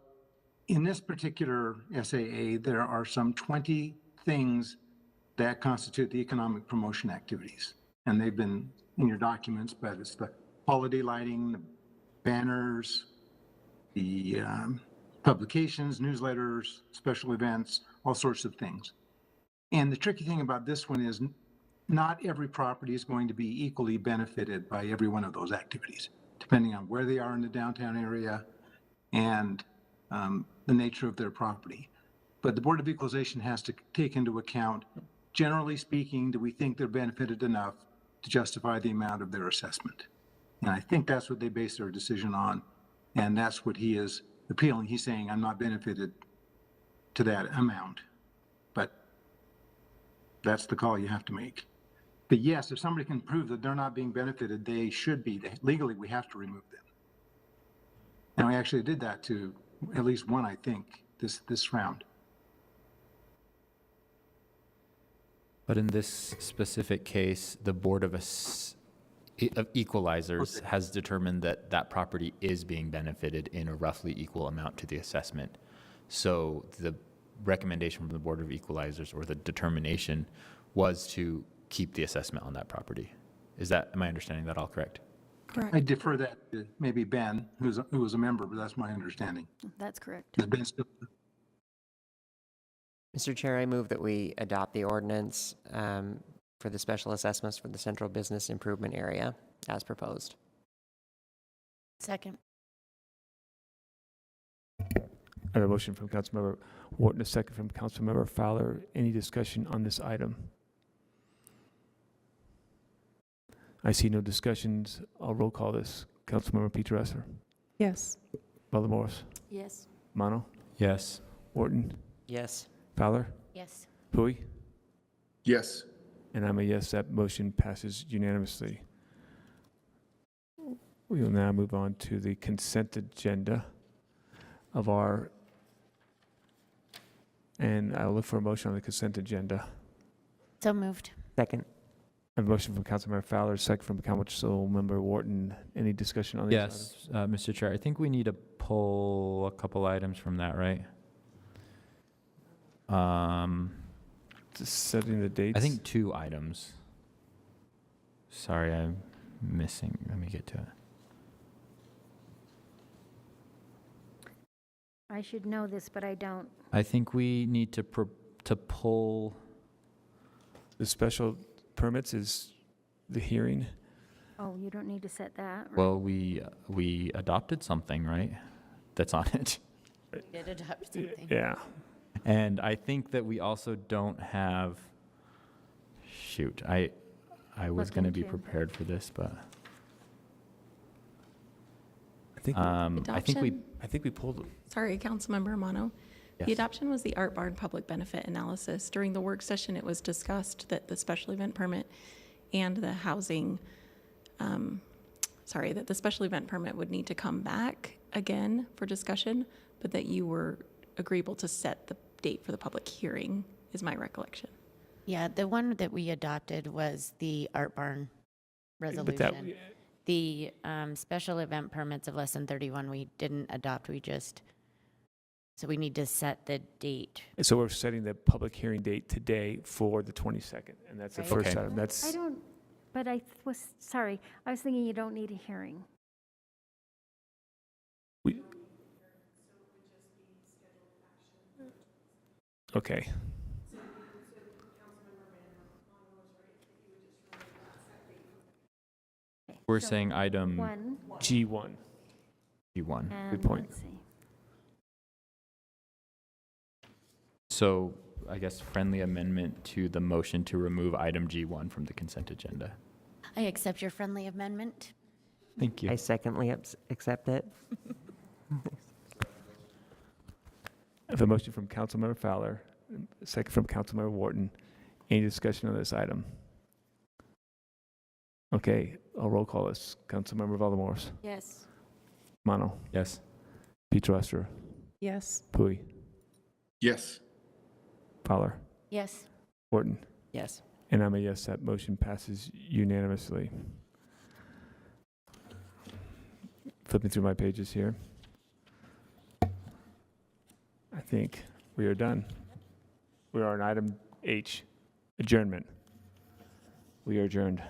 in this particular SAA, there are some 20 things that constitute the economic promotion activities. And they've been in your documents, but it's the holiday lighting, the banners, the publications, newsletters, special events, all sorts of things. And the tricky thing about this one is not every property is going to be equally benefited by every one of those activities, depending on where they are in the downtown area and the nature of their property. But the Board of Equalization has to take into account, generally speaking, do we think they're benefited enough to justify the amount of their assessment? And I think that's what they base their decision on. And that's what he is appealing. He's saying, I'm not benefited to that amount. But that's the call you have to make. But yes, if somebody can prove that they're not being benefited, they should be. Legally, we have to remove them. And we actually did that to at least one, I think, this round. But in this specific case, the Board of Equalizers has determined that that property is being benefited in a roughly equal amount to the assessment. So the recommendation from the Board of Equalizers, or the determination, was to keep the assessment on that property. Am I understanding that all correct? Correct. I defer that to maybe Ben, who was a member, but that's my understanding. That's correct. Is Ben still? Mr. Chair, I move that we adopt the ordinance for the special assessments for the central business improvement area as proposed. Second. I have a motion from Councilmember Wharton, a second from Councilmember Fowler. Any discussion on this item? I see no discussions. I'll roll call this. Councilmember Peter Esser. Yes. Bella Morris. Yes. Mono. Yes. Wharton. Yes. Fowler. Yes. Pui. Yes. And I'm a yes. That motion passes unanimously. We will now move on to the consent agenda of our And I'll look for a motion on the consent agenda. So moved. Second. I have a motion from Councilmember Fowler, second from Councilmember Wharton. Any discussion on these items? Yes, Mr. Chair, I think we need to pull a couple items from that, right? Just setting the dates. I think 2 items. Sorry, I'm missing. Let me get to it. I should know this, but I don't. I think we need to pull. The special permits is the hearing. Oh, you don't need to set that, right? Well, we adopted something, right? That's on it. We did adopt something. Yeah. And I think that we also don't have. Shoot, I was going to be prepared for this, but. I think we pulled. Sorry, Councilmember Amano. Yes. The adoption was the Art Barn public benefit analysis. During the work session, it was discussed that the special event permit and the housing, that the special event permit would need to come back again for discussion, but that you were agreeable to set the date for the public hearing, is my recollection. Yeah, the one that we adopted was the Art Barn resolution. The special event permits of less than 31, we didn't adopt, so we need to set the date. So we're setting the public hearing date today for the 22nd, and that's the first item. That's. I don't, but I was thinking you don't need a hearing. Okay. We're saying item G1. G1. Good point. Let's see. So I guess friendly amendment to the motion to remove item G1 from the consent agenda. I accept your friendly amendment. Thank you. I secondly accept it. I have a motion from Councilmember Fowler, a second from Councilmember Wharton. Any discussion on this item? Okay, I'll roll call this. Councilmember Valdemoros. Yes. Mano. Yes. Pietrastra. Yes. Pui. Yes. Fowler. Yes. Wharton. Yes. And I'm a yes, that motion passes unanimously. Flipping through my pages here. I think we are done. We are on item H, adjournment. We are adjourned.